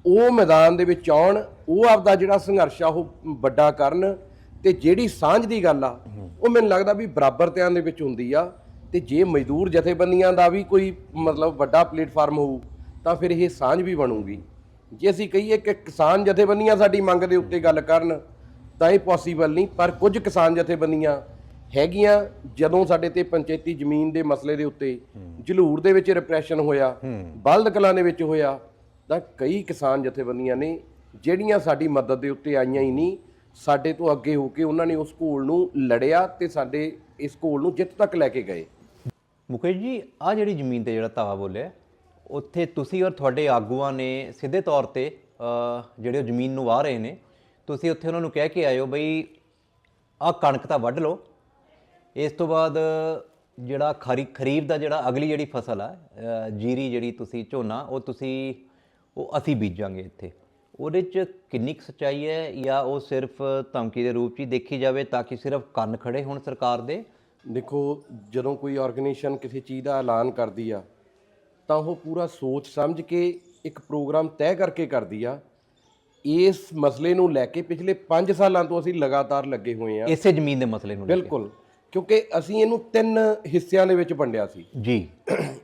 ਉਹ ਮੈਦਾਨ ਦੇ ਵਿੱਚ ਆਉਣ, ਉਹ ਆਪਦਾ ਜਿਹੜਾ ਸੰਘਰਸ਼ ਆ ਉਹ ਵੱਡਾ ਕਰਨ, ਤੇ ਜਿਹੜੀ ਸਾਂਝ ਦੀ ਗੱਲ ਆ ਉਹ ਮੈਨੂੰ ਲੱਗਦਾ ਵੀ ਬਰਾਬਰਤਿਆਂ ਦੇ ਵਿੱਚ ਹੁੰਦੀ ਆ। ਤੇ ਜੇ ਮਜ਼ਦੂਰ ਜਥੇਬੰਦੀਆਂ ਦਾ ਵੀ ਕੋਈ ਮਤਲਬ ਵੱਡਾ ਪਲੇਟਫਾਰਮ ਹੋਊ ਤਾਂ ਫਿਰ ਇਹ ਸਾਂਝ ਵੀ ਬਣੂਗੀ। ਜੇ ਅਸੀਂ ਕਹੀਏ ਕਿ ਕਿਸਾਨ ਜਥੇਬੰਦੀਆਂ ਸਾਡੀ ਮੰਗ ਦੇ ਉੱਤੇ ਗੱਲ ਕਰਨ ਤਾਂ ਇਹ ਪੋਸੀਬਲ ਨਹੀਂ, ਪਰ ਕੁਝ ਕਿਸਾਨ ਜਥੇਬੰਦੀਆਂ ਹੈਗੀਆਂ। ਜਦੋਂ ਸਾਡੇ ਤੇ ਪੰਚਾਇਤੀ ਜ਼ਮੀਨ ਦੇ ਮਸਲੇ ਦੇ ਉੱਤੇ ਜਲੂਰ ਦੇ ਵਿੱਚ ਰਿਪਰੈਸ਼ਨ ਹੋਇਆ, ਬਲਦ ਕਲਾਂ ਦੇ ਵਿੱਚ ਹੋਇਆ, ਤਾਂ ਕਈ ਕਿਸਾਨ ਜਥੇਬੰਦੀਆਂ ਨੇ ਜਿਹੜੀਆਂ ਸਾਡੀ ਮਦਦ ਦੇ ਉੱਤੇ ਆਈਆਂ ਹੀ ਨਹੀਂ, ਸਾਡੇ ਤੋਂ ਅੱਗੇ ਹੋ ਕੇ ਉਹਨਾਂ ਨੇ ਉਸ ਘੋਲ ਨੂੰ ਲੜਿਆ ਤੇ ਸਾਡੇ ਇਸ ਘੋਲ ਨੂੰ ਜਿੱਤ ਤੱਕ ਲੈ ਕੇ ਗਏ। ਮੁਕੇਸ਼ ਜੀ, ਆਹ ਜਿਹੜੀ ਜ਼ਮੀਨ ਤੇ ਜਿਹੜਾ ਧਾਵਾ ਬੋਲਿਆ, ਉੱਥੇ ਤੁਸੀਂ ਔਰ ਤੁਹਾਡੇ ਆਗੂਆਂ ਨੇ ਸਿੱਧੇ ਤੌਰ ਤੇ ਜਿਹੜੇ ਉਹ ਜ਼ਮੀਨ ਨੂੰ ਵਾਹ ਰਹੇ ਨੇ, ਤੁਸੀਂ ਉੱਥੇ ਉਹਨਾਂ ਨੂੰ ਕਹਿ ਕੇ ਆਇਓ ਬਈ ਆਹ ਕਣਕ ਤਾਂ ਵੱਢ ਲਓ, ਇਸ ਤੋਂ ਬਾਅਦ ਜਿਹੜਾ ਖਰੀਫ ਦਾ ਜਿਹੜਾ ਅਗਲੀ ਜਿਹੜੀ ਫਸਲ ਆ, ਜੀਰੀ ਜਿਹੜੀ ਤੁਸੀਂ ਝੋਨਾ, ਉਹ ਅਸੀਂ ਬੀਜਾਂਗੇ ਇੱਥੇ। ਉਹਦੇ 'ਚ ਕਿੰਨੀ ਕੁ ਸੱਚਾਈ ਹੈ, ਜਾਂ ਉਹ ਸਿਰਫ ਧਮਕੀ ਦੇ ਰੂਪ 'ਚ ਹੀ ਦੇਖੀ ਜਾਵੇ ਤਾਂ ਕਿ ਸਿਰਫ ਕੰਨ ਖੜੇ ਹੋਣ ਸਰਕਾਰ ਦੇ? ਦੇਖੋ, ਜਦੋਂ ਕੋਈ ਆਰਗੇਨਾਈਜੇਸ਼ਨ ਕਿਸੇ ਚੀਜ਼ ਦਾ ਐਲਾਨ ਕਰਦੀ ਆ ਤਾਂ ਉਹ ਪੂਰਾ ਸੋਚ ਸਮਝ ਕੇ ਇੱਕ ਪ੍ਰੋਗਰਾਮ ਤੈਅ ਕਰਕੇ ਕਰਦੀ ਆ। ਇਸ ਮਸਲੇ ਨੂੰ ਲੈ ਕੇ ਪਿਛਲੇ 5 ਸਾਲਾਂ ਤੋਂ ਅਸੀਂ ਲਗਾਤਾਰ ਲੱਗੇ ਹੋਏ ਆ ਇਸੇ ਜ਼ਮੀਨ ਦੇ ਮਸਲੇ ਨੂੰ। ਬਿਲਕੁਲ, ਕਿਉਂਕਿ ਅਸੀਂ ਇਹਨੂੰ 3 ਹਿੱਸਿਆਂ ਦੇ ਵਿੱਚ ਵੰਡਿਆ ਸੀ ਜੀ।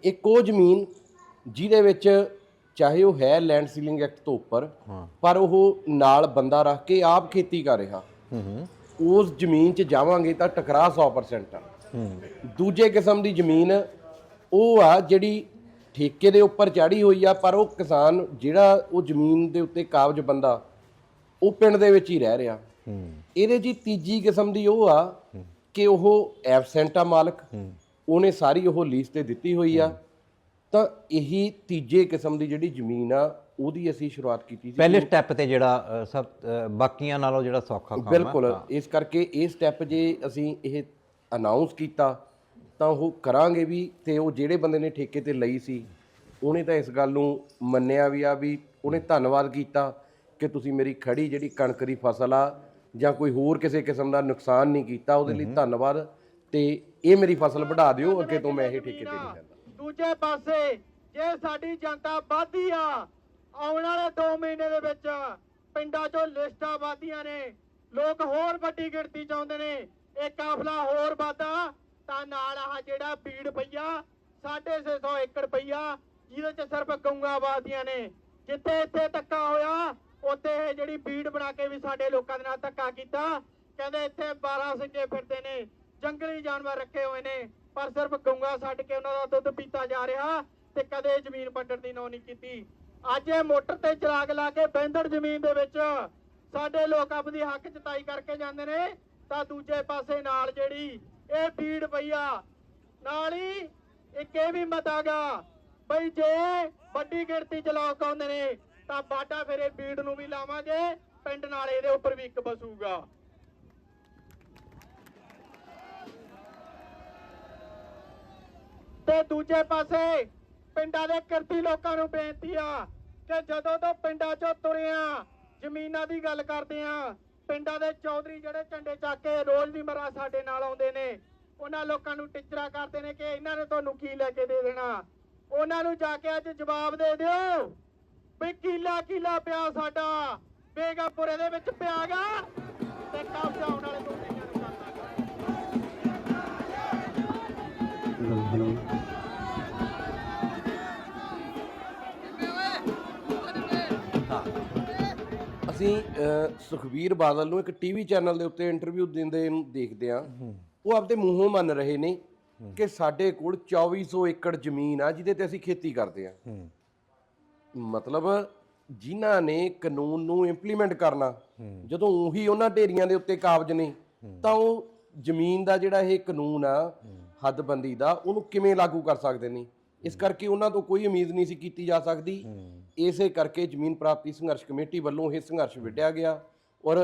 ਇੱਕ ਉਹ ਜ਼ਮੀਨ ਜਿਹਦੇ ਵਿੱਚ ਚਾਹੇ ਉਹ ਹੈ ਲੈਂਡ ਸੀਲਿੰਗ ਐਕਟ ਤੋਂ ਉੱਪਰ, ਪਰ ਉਹ ਨਾਲ ਬੰਦਾ ਰੱਖ ਕੇ ਆਪ ਖੇਤੀ ਕਰ ਰਿਹਾ, ਉਸ ਜ਼ਮੀਨ 'ਚ ਜਾਵਾਂਗੇ ਤਾਂ ਟਕਰਾਅ 100% ਆ। ਦੂਜੇ ਕਿਸਮ ਦੀ ਜ਼ਮੀਨ ਉਹ ਆ ਜਿਹੜੀ ਠੇਕੇ ਦੇ ਉੱਪਰ ਚਾੜੀ ਹੋਈ ਆ, ਪਰ ਉਹ ਕਿਸਾਨ ਜਿਹੜਾ ਉਹ ਜ਼ਮੀਨ ਦੇ ਉੱਤੇ ਕਾਬਜ ਬੰਦਾ ਉਹ ਪਿੰਡ ਦੇ ਵਿੱਚ ਹੀ ਰਹਿ ਰਿਹਾ। ਇਹਦੇ ਜੀ ਤੀਜੀ ਕਿਸਮ ਦੀ ਉਹ ਆ ਕਿ ਉਹ ਐਬਸੈਂਟ ਆ ਮਾਲਕ, ਉਹਨੇ ਸਾਰੀ ਉਹ ਲੀਜ਼ ਤੇ ਦਿੱਤੀ ਹੋਈ ਆ। ਤਾਂ ਇਹੀ ਤੀਜੇ ਕਿਸਮ ਦੀ ਜਿਹੜੀ ਜ਼ਮੀਨ ਆ ਉਹਦੀ ਅਸੀਂ ਸ਼ੁਰੂਆਤ ਕੀਤੀ ਸੀ। ਪਹਿਲੇ ਸਟੈਪ ਤੇ ਜਿਹੜਾ ਸਭ ਬਾਕੀਆਂ ਨਾਲੋਂ ਜਿਹੜਾ ਸੌਖਾ ਕੰਮ ਹੈ। ਬਿਲਕੁਲ, ਇਸ ਕਰਕੇ ਇਹ ਸਟੈਪ ਜੇ ਅਸੀਂ ਇਹ ਅਨਾਉਂਸ ਕੀਤਾ ਤਾਂ ਉਹ ਕਰਾਂਗੇ ਵੀ। ਤੇ ਉਹ ਜਿਹੜੇ ਬੰਦੇ ਨੇ ਠੇਕੇ ਤੇ ਲਈ ਸੀ ਉਹਨੇ ਤਾਂ ਇਸ ਗੱਲ ਨੂੰ ਮੰਨਿਆ ਵੀ ਆ, ਵੀ ਉਹਨੇ ਧੰਨਵਾਦ ਕੀਤਾ ਕਿ ਤੁਸੀਂ ਮੇਰੀ ਖੜੀ ਜਿਹੜੀ ਕਣਕ ਦੀ ਫਸਲ ਆ ਜਾਂ ਕੋਈ ਹੋਰ ਕਿਸੇ ਕਿਸਮ ਦਾ ਨੁਕਸਾਨ ਨਹੀਂ ਕੀਤਾ, ਉਹਦੇ ਲਈ ਧੰਨਵਾਦ। ਤੇ ਇਹ ਮੇਰੀ ਫਸਲ ਵਧਾ ਦਿਓ, ਅੱਗੇ ਤੋਂ ਮੈਂ ਇਹ ਠੇਕੇ ਤੇ ਨਹੀਂ ਜਾਂਦਾ। ਦੂਜੇ ਪਾਸੇ ਜੇ ਸਾਡੀ ਜਨਤਾ ਵੱਧਦੀ ਆ, ਆਉਣ ਵਾਲੇ 2 ਮਹੀਨੇ ਦੇ ਵਿੱਚ ਪਿੰਡਾਂ 'ਚੋਂ ਲਿਸਟਾਂ ਵੱਧਦੀਆਂ ਨੇ, ਲੋਕ ਹੋਰ ਵੱਡੀ ਗਿਣਤੀ 'ਚ ਆਉਂਦੇ ਨੇ, ਇਹ ਕਾਫਲਾ ਹੋਰ ਵੱਧਦਾ ਤਾਂ ਨਾਲ ਆਹ ਜਿਹੜਾ ਬੀੜ ਪਈਆ 650 ਏਕੜ ਪਈਆ, ਜਿਹਦੇ 'ਚ ਸਿਰਫ ਗਊਆਂ ਵੱਧਦੀਆਂ ਨੇ। ਜਿੱਥੇ ਇੱਥੇ ਧੱਕਾ ਹੋਇਆ ਉੱਥੇ ਇਹ ਜਿਹੜੀ ਬੀੜ ਬਣਾ ਕੇ ਵੀ ਸਾਡੇ ਲੋਕਾਂ ਦੇ ਨਾਲ ਧੱਕਾ ਕੀਤਾ। ਕਹਿੰਦੇ ਇੱਥੇ 12 ਸਿੰਘੇ ਫਿਰਦੇ ਨੇ, ਜੰਗਲੀ ਜਾਨਵਰ ਰੱਖੇ ਹੋਏ ਨੇ, ਪਰ ਸਿਰਫ ਗਊਆਂ ਛੱਡ ਕੇ ਉਹਨਾਂ ਦਾ ਦੁੱਧ ਪੀਤਾ ਜਾ ਰਿਹਾ ਤੇ ਕਦੇ ਜ਼ਮੀਨ ਵੰਡਣ ਦੀ ਨੌ ਨਹੀਂ ਕੀਤੀ। ਅੱਜ ਇਹ ਮੋਟਰ ਤੇ ਚਿਰਾਗ ਲਾ ਕੇ ਬੈਂਦੜ ਜ਼ਮੀਨ ਦੇ ਵਿੱਚ ਸਾਡੇ ਲੋਕ ਆਪਣੀ ਹੱਕ ਜਤਾਈ ਕਰਕੇ ਜਾਂਦੇ ਨੇ, ਤਾਂ ਦੂਜੇ ਪਾਸੇ ਨਾਲ ਜਿਹੜੀ ਇਹ ਬੀੜ ਪਈਆ ਨਾਲ ਹੀ ਇੱਕ ਇਹ ਵੀ ਮਤਾਗਾ ਬਈ ਜੇ ਵੱਡੀ ਗਿਣਤੀ ਚ ਲੋਕ ਆਉਂਦੇ ਨੇ ਤਾਂ ਬਾਟਾ ਫਿਰ ਇਹ ਬੀੜ ਨੂੰ ਵੀ ਲਾਵਾਂਗੇ, ਪਿੰਡ ਨਾਲ ਇਹਦੇ ਉੱਪਰ ਵੀ ਇੱਕ ਬਸੂਗਾ। ਤੇ ਦੂਜੇ ਪਾਸੇ ਪਿੰਡਾਂ ਦੇ ਕਿਰਤੀ ਲੋਕਾਂ ਨੂੰ ਬੇਨਤੀ ਆ ਕਿ ਜਦੋਂ ਤੋਂ ਪਿੰਡਾਂ 'ਚੋਂ ਤੁਰਿਆ ਜ਼ਮੀਨਾਂ ਦੀ ਗੱਲ ਕਰਦੇ ਆ, ਪਿੰਡਾਂ ਦੇ ਚੌਧਰੀ ਜਿਹੜੇ ਝੰਡੇ ਚੱਕ ਕੇ ਰੋਜ਼ ਦੀ ਮਰਾ ਸਾਡੇ ਨਾਲ ਆਉਂਦੇ ਨੇ, ਉਹਨਾਂ ਲੋਕਾਂ ਨੂੰ ਟਿਚਰਾ ਕਰਦੇ ਨੇ ਕਿ ਇਹਨਾਂ ਨੇ ਤੁਹਾਨੂੰ ਕੀ ਲੈ ਕੇ ਦੇ ਦੇਣਾ। ਉਹਨਾਂ ਨੂੰ ਜਾ ਕੇ ਅੱਜ ਜਵਾਬ ਦੇ ਦਿਓ ਵੀ ਕੀਲਾ ਪਿਆ ਸਾਡਾ ਬੇਗਮਪੁਰੇ ਦੇ ਵਿੱਚ ਪਿਆਗਾ ਤੇ ਕਬਜ਼ਾ ਆਉਣ ਵਾਲੇ 2 ਮਹੀਨਿਆਂ ਨੂੰ ਕਰਨਾ। ਅਸੀਂ ਸੁਖਬੀਰ ਬਾਦਲ ਨੂੰ ਇੱਕ ਟੀਵੀ ਚੈਨਲ ਦੇ ਉੱਤੇ ਇੰਟਰਵਿਊ ਦਿੰਦੇ ਨੂੰ ਦੇਖਦੇ ਆ। ਉਹ ਆਪਦੇ ਮੂੰਹੋਂ ਮੰਨ ਰਹੇ ਨੇ ਕਿ ਸਾਡੇ ਕੋਲ 2400 ਏਕੜ ਜ਼ਮੀਨ ਆ ਜਿਹਦੇ ਤੇ ਅਸੀਂ ਖੇਤੀ ਕਰਦੇ ਆ। ਮਤਲਬ ਜਿਨ੍ਹਾਂ ਨੇ ਕਾਨੂੰਨ ਨੂੰ ਇੰਪਲੀਮੈਂਟ ਕਰਨਾ, ਜਦੋਂ ਉਹੀ ਉਹਨਾਂ ਢੇਰੀਆਂ ਦੇ ਉੱਤੇ ਕਾਬਜ ਨੇ, ਤਾਂ ਉਹ ਜ਼ਮੀਨ ਦਾ ਜਿਹੜਾ ਇਹ ਕਾਨੂੰਨ ਆ ਹੱਦਬੰਦੀ ਦਾ, ਉਹਨੂੰ ਕਿਵੇਂ ਲਾਗੂ ਕਰ ਸਕਦੇ ਨੇ। ਇਸ ਕਰਕੇ ਉਹਨਾਂ ਤੋਂ ਕੋਈ ਉਮੀਦ ਨਹੀਂ ਸੀ ਕੀਤੀ ਜਾ ਸਕਦੀ। ਇਸੇ ਕਰਕੇ ਜ਼ਮੀਨ ਪ੍ਰਾਪਤੀ ਸੰਘਰਸ਼ ਕਮੇਟੀ ਵੱਲੋਂ ਇਹ ਸੰਘਰਸ਼ ਵਿੱਢਿਆ ਗਿਆ ਔਰ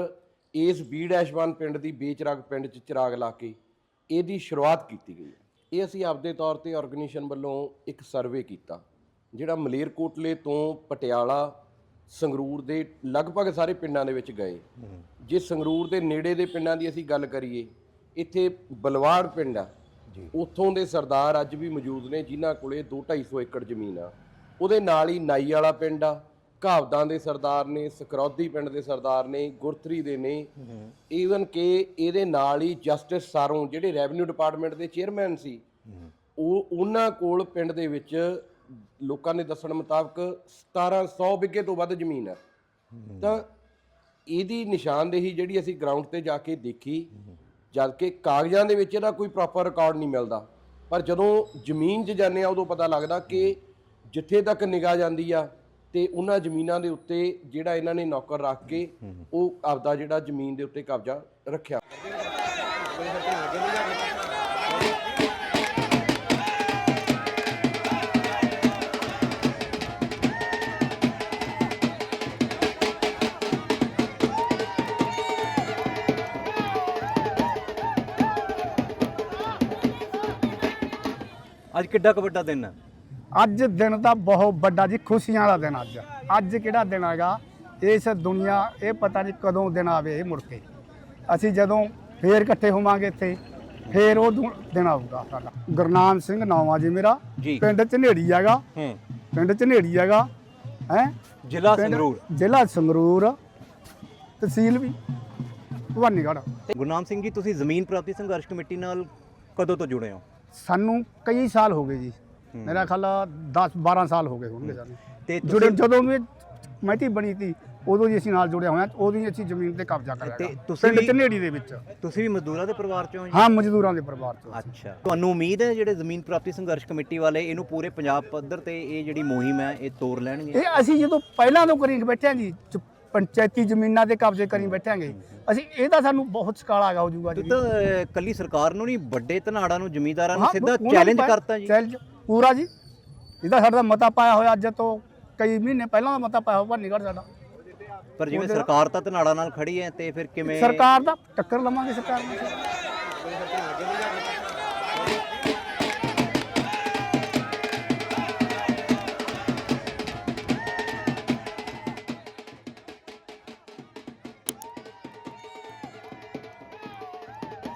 ਇਸ B-1 ਪਿੰਡ ਦੀ ਬੇਚਰਾਗ ਪਿੰਡ 'ਚ ਚਿਰਾਗ ਲਾ ਕੇ ਇਹਦੀ ਸ਼ੁਰੂਆਤ ਕੀਤੀ ਗਈ। ਇਹ ਅਸੀਂ ਆਪਦੇ ਤੌਰ ਤੇ ਆਰਗੇਨਾਈਜੇਸ਼ਨ ਵੱਲੋਂ ਇੱਕ ਸਰਵੇ ਕੀਤਾ, ਜਿਹੜਾ ਮਲੇਰਕੋਟਲੇ ਤੋਂ ਪਟਿਆਲਾ, ਸੰਗਰੂਰ ਦੇ ਲਗਭਗ ਸਾਰੇ ਪਿੰਡਾਂ ਦੇ ਵਿੱਚ ਗਏ। ਜੇ ਸੰਗਰੂਰ ਦੇ ਨੇੜੇ ਦੇ ਪਿੰਡਾਂ ਦੀ ਅਸੀਂ ਗੱਲ ਕਰੀਏ, ਇੱਥੇ ਬਲਵਾੜ ਪਿੰਡ ਆ, ਉੱਥੋਂ ਦੇ ਸਰਦਾਰ ਅੱਜ ਵੀ ਮੌਜੂਦ ਨੇ ਜਿਨ੍ਹਾਂ ਕੋਲੇ 2-250 ਏਕੜ ਜ਼ਮੀਨ ਆ। ਉਹਦੇ ਨਾਲ ਹੀ ਨਾਈ ਵਾਲਾ ਪਿੰਡ ਆ, ਘਾਵਦਾਂ ਦੇ ਸਰਦਾਰ ਨੇ, ਸਕਰੌਦੀ ਪਿੰਡ ਦੇ ਸਰਦਾਰ ਨੇ, ਗੁਰਥਰੀ ਦੇ ਨੇ, ਈਵਨ ਕਿ ਇਹਦੇ ਨਾਲ ਹੀ ਜਸਟਿਸ ਸਾਰੋਂ ਜਿਹੜੇ ਰੈਵਨਿਊ ਡਿਪਾਰਟਮੈਂਟ ਦੇ ਚੇਅਰਮੈਨ ਸੀ, ਉਹਨਾਂ ਕੋਲ ਪਿੰਡ ਦੇ ਵਿੱਚ ਲੋਕਾਂ ਦੇ ਦੱਸਣ ਮੁਤਾਬਕ 1700 ਬਿੱਗੇ ਤੋਂ ਵੱਧ ਜ਼ਮੀਨ ਹੈ। ਤਾਂ ਇਹਦੀ ਨਿਸ਼ਾਨਦੇਹੀ ਜਿਹੜੀ ਅਸੀਂ ਗਰਾਊਂਡ ਤੇ ਜਾ ਕੇ ਦੇਖੀ, ਜਦ ਕਿ ਕਾਗਜ਼ਾਂ ਦੇ ਵਿੱਚ ਇਹਦਾ ਕੋਈ ਪ੍ਰੋਪਰ ਰਿਕਾਰਡ ਨਹੀਂ ਮਿਲਦਾ, ਪਰ ਜਦੋਂ ਜ਼ਮੀਨ 'ਚ ਜਾਂਦੇ ਆ ਉਦੋਂ ਪਤਾ ਲੱਗਦਾ ਕਿ ਜਿੱਥੇ ਤੱਕ ਨਿਗਾਹ ਜਾਂਦੀ ਆ ਤੇ ਉਹਨਾਂ ਜ਼ਮੀਨਾਂ ਦੇ ਉੱਤੇ ਜਿਹੜਾ ਇਹਨਾਂ ਨੇ ਨੌਕਰ ਰੱਖ ਕੇ ਉਹ ਆਪਦਾ ਜਿਹੜਾ ਜ਼ਮੀਨ ਦੇ ਉੱਤੇ ਕਬਜ਼ਾ ਰੱਖਿਆ। ਅੱਜ ਕਿੱਡਾ ਕੁ ਵੱਡਾ ਦਿਨ ਹੈ? ਅੱਜ ਦਿਨ ਤਾਂ ਬਹੁਤ ਵੱਡਾ ਜੀ, ਖੁਸ਼ੀਆਂ ਵਾਲਾ ਦਿਨ। ਅੱਜ ਕਿਹੜਾ ਦਿਨ ਹੈਗਾ, ਇਸ ਦੁਨੀਆ ਇਹ ਪਤਾ ਨਹੀਂ ਕਦੋਂ ਦਿਨ ਆਵੇ ਮੁੜ ਕੇ। ਅਸੀਂ ਜਦੋਂ ਫੇਰ ਇਕੱਠੇ ਹੋਵਾਂਗੇ ਇੱਥੇ, ਫੇਰ ਉਹ ਦਿਨ ਆਊਗਾ ਸਾਡਾ। ਗੁਰਨਾਮ ਸਿੰਘ ਨਾਮ ਆ ਜੀ ਮੇਰਾ, ਪਿੰਡ ਝਨੇੜੀ ਹੈਗਾ, ਪਿੰਡ ਝਨੇੜੀ ਹੈਗਾ ਹੈ, ਜ਼ਿਲ੍ਹਾ ਸੰਗਰੂਰ, ਜ਼ਿਲ੍ਹਾ ਸੰਗਰੂਰ, ਤਹਿਸੀਲ ਵੀ ਭਵਾਨੀਗੜ੍ਹ। ਗੁਰਨਾਮ ਸਿੰਘ ਜੀ, ਤੁਸੀਂ ਜ਼ਮੀਨ ਪ੍ਰਾਪਤੀ ਸੰਘਰਸ਼ ਕਮੇਟੀ ਨਾਲ ਕਦੋਂ ਤੋਂ ਜੁੜੇ ਹੋ? ਸਾਨੂੰ ਕਈ ਸਾਲ ਹੋ ਗਏ ਜੀ, ਮੇਰਾ ਖਿਆਲ 10-12 ਸਾਲ ਹੋ ਗਏ ਹੋਣਗੇ ਸਾਨੂੰ ਤੇ ਜੁੜੇ। ਜਦੋਂ ਵੀ ਕਮੇਟੀ ਬਣੀ ਸੀ ਉਦੋਂ ਦੀ ਅਸੀਂ ਨਾਲ ਜੁੜੇ ਹੋਏ ਹਾਂ, ਉਦੋਂ ਹੀ ਅਸੀਂ ਜ਼ਮੀਨ ਤੇ ਕਬਜ਼ਾ ਕਰਿਆ ਤੇ ਗਾ। ਤੁਸੀਂ ਪਿੰਡ ਵੀ- ਝਨੇੜੀ ਦੇ ਵਿੱਚ। ਤੁਸੀਂ ਵੀ ਮਜ਼ਦੂਰਾਂ ਦੇ ਪਰਿਵਾਰ ਚੋਂ ਹੋ ਜੀ? ਹਾਂ, ਮਜ਼ਦੂਰਾਂ ਦੇ ਪਰਿਵਾਰ ਚੋਂ। ਅੱਛਾ, ਤੁਹਾਨੂੰ ਉਮੀਦ ਹੈ ਜਿਹੜੇ ਜ਼ਮੀਨ ਪ੍ਰਾਪਤੀ ਸੰਘਰਸ਼ ਕਮੇਟੀ ਵਾਲੇ ਇਹਨੂੰ ਪੂਰੇ ਪੰਜਾਬ ਪੱਧਰ ਤੇ ਇਹ ਜਿਹੜੀ ਮੁਹਿੰਮ ਹੈ ਇਹ ਤੋਰ ਲੈਣਗੇ? ਇਹ ਅਸੀਂ ਜਦੋਂ ਪਹਿਲਾਂ ਤੋਂ ਕਰੀ ਬੈਠੇ ਹਾਂ ਜੀ, ਪੰਚਾਇਤੀ ਜ਼ਮੀਨਾਂ ਤੇ ਕਬਜ਼ੇ ਕਰੀ ਬੈਠਾਂਗੇ ਅਸੀਂ, ਇਹ ਤਾਂ ਸਾਨੂੰ ਬਹੁਤ ਸਕਾਲਾ ਹੋ ਜਾਊਗਾ ਤੂੰ ਜੀ। ਤਾਂ ਕੱਲੀ ਸਰਕਾਰ ਨੂੰ ਨਹੀਂ, ਵੱਡੇ ਧਨਾੜਾਂ ਨੂੰ, ਜ਼ਮੀਂਦਾਰਾਂ ਨੂੰ ਹਾਂ, ਸਿੱਧਾ ਉਹਨਾਂ ਨੂੰ ਚੈਲੰਜ ਪਾਇਆ- ਕਰਤਾ ਜੀ। ਚੈਲੰਜ ਪੂਰਾ ਜੀ। ਇਹਦਾ ਸਾਡਾ ਮਤਾ ਪਾਇਆ ਹੋਇਆ, ਅੱਜ ਤੋਂ ਕਈ ਮਹੀਨੇ ਪਹਿਲਾਂ ਦਾ ਮਤਾ ਪਾਇਆ ਹੋਇਆ ਭੰਨੀਗੜ੍ਹ ਸਾਡਾ। ਪਰ ਜਿਵੇਂ ਉਹਦੇ ਨਾਲ- ਸਰਕਾਰ ਤਾਂ ਧਨਾੜਾਂ ਨਾਲ ਖੜੀ ਹੈ ਤੇ ਫਿਰ ਕਿਵੇਂ? ਸਰਕਾਰ ਦਾ ਟੱਕਰ ਲਵਾਂਗੇ ਸਰਕਾਰ ਨਾਲ।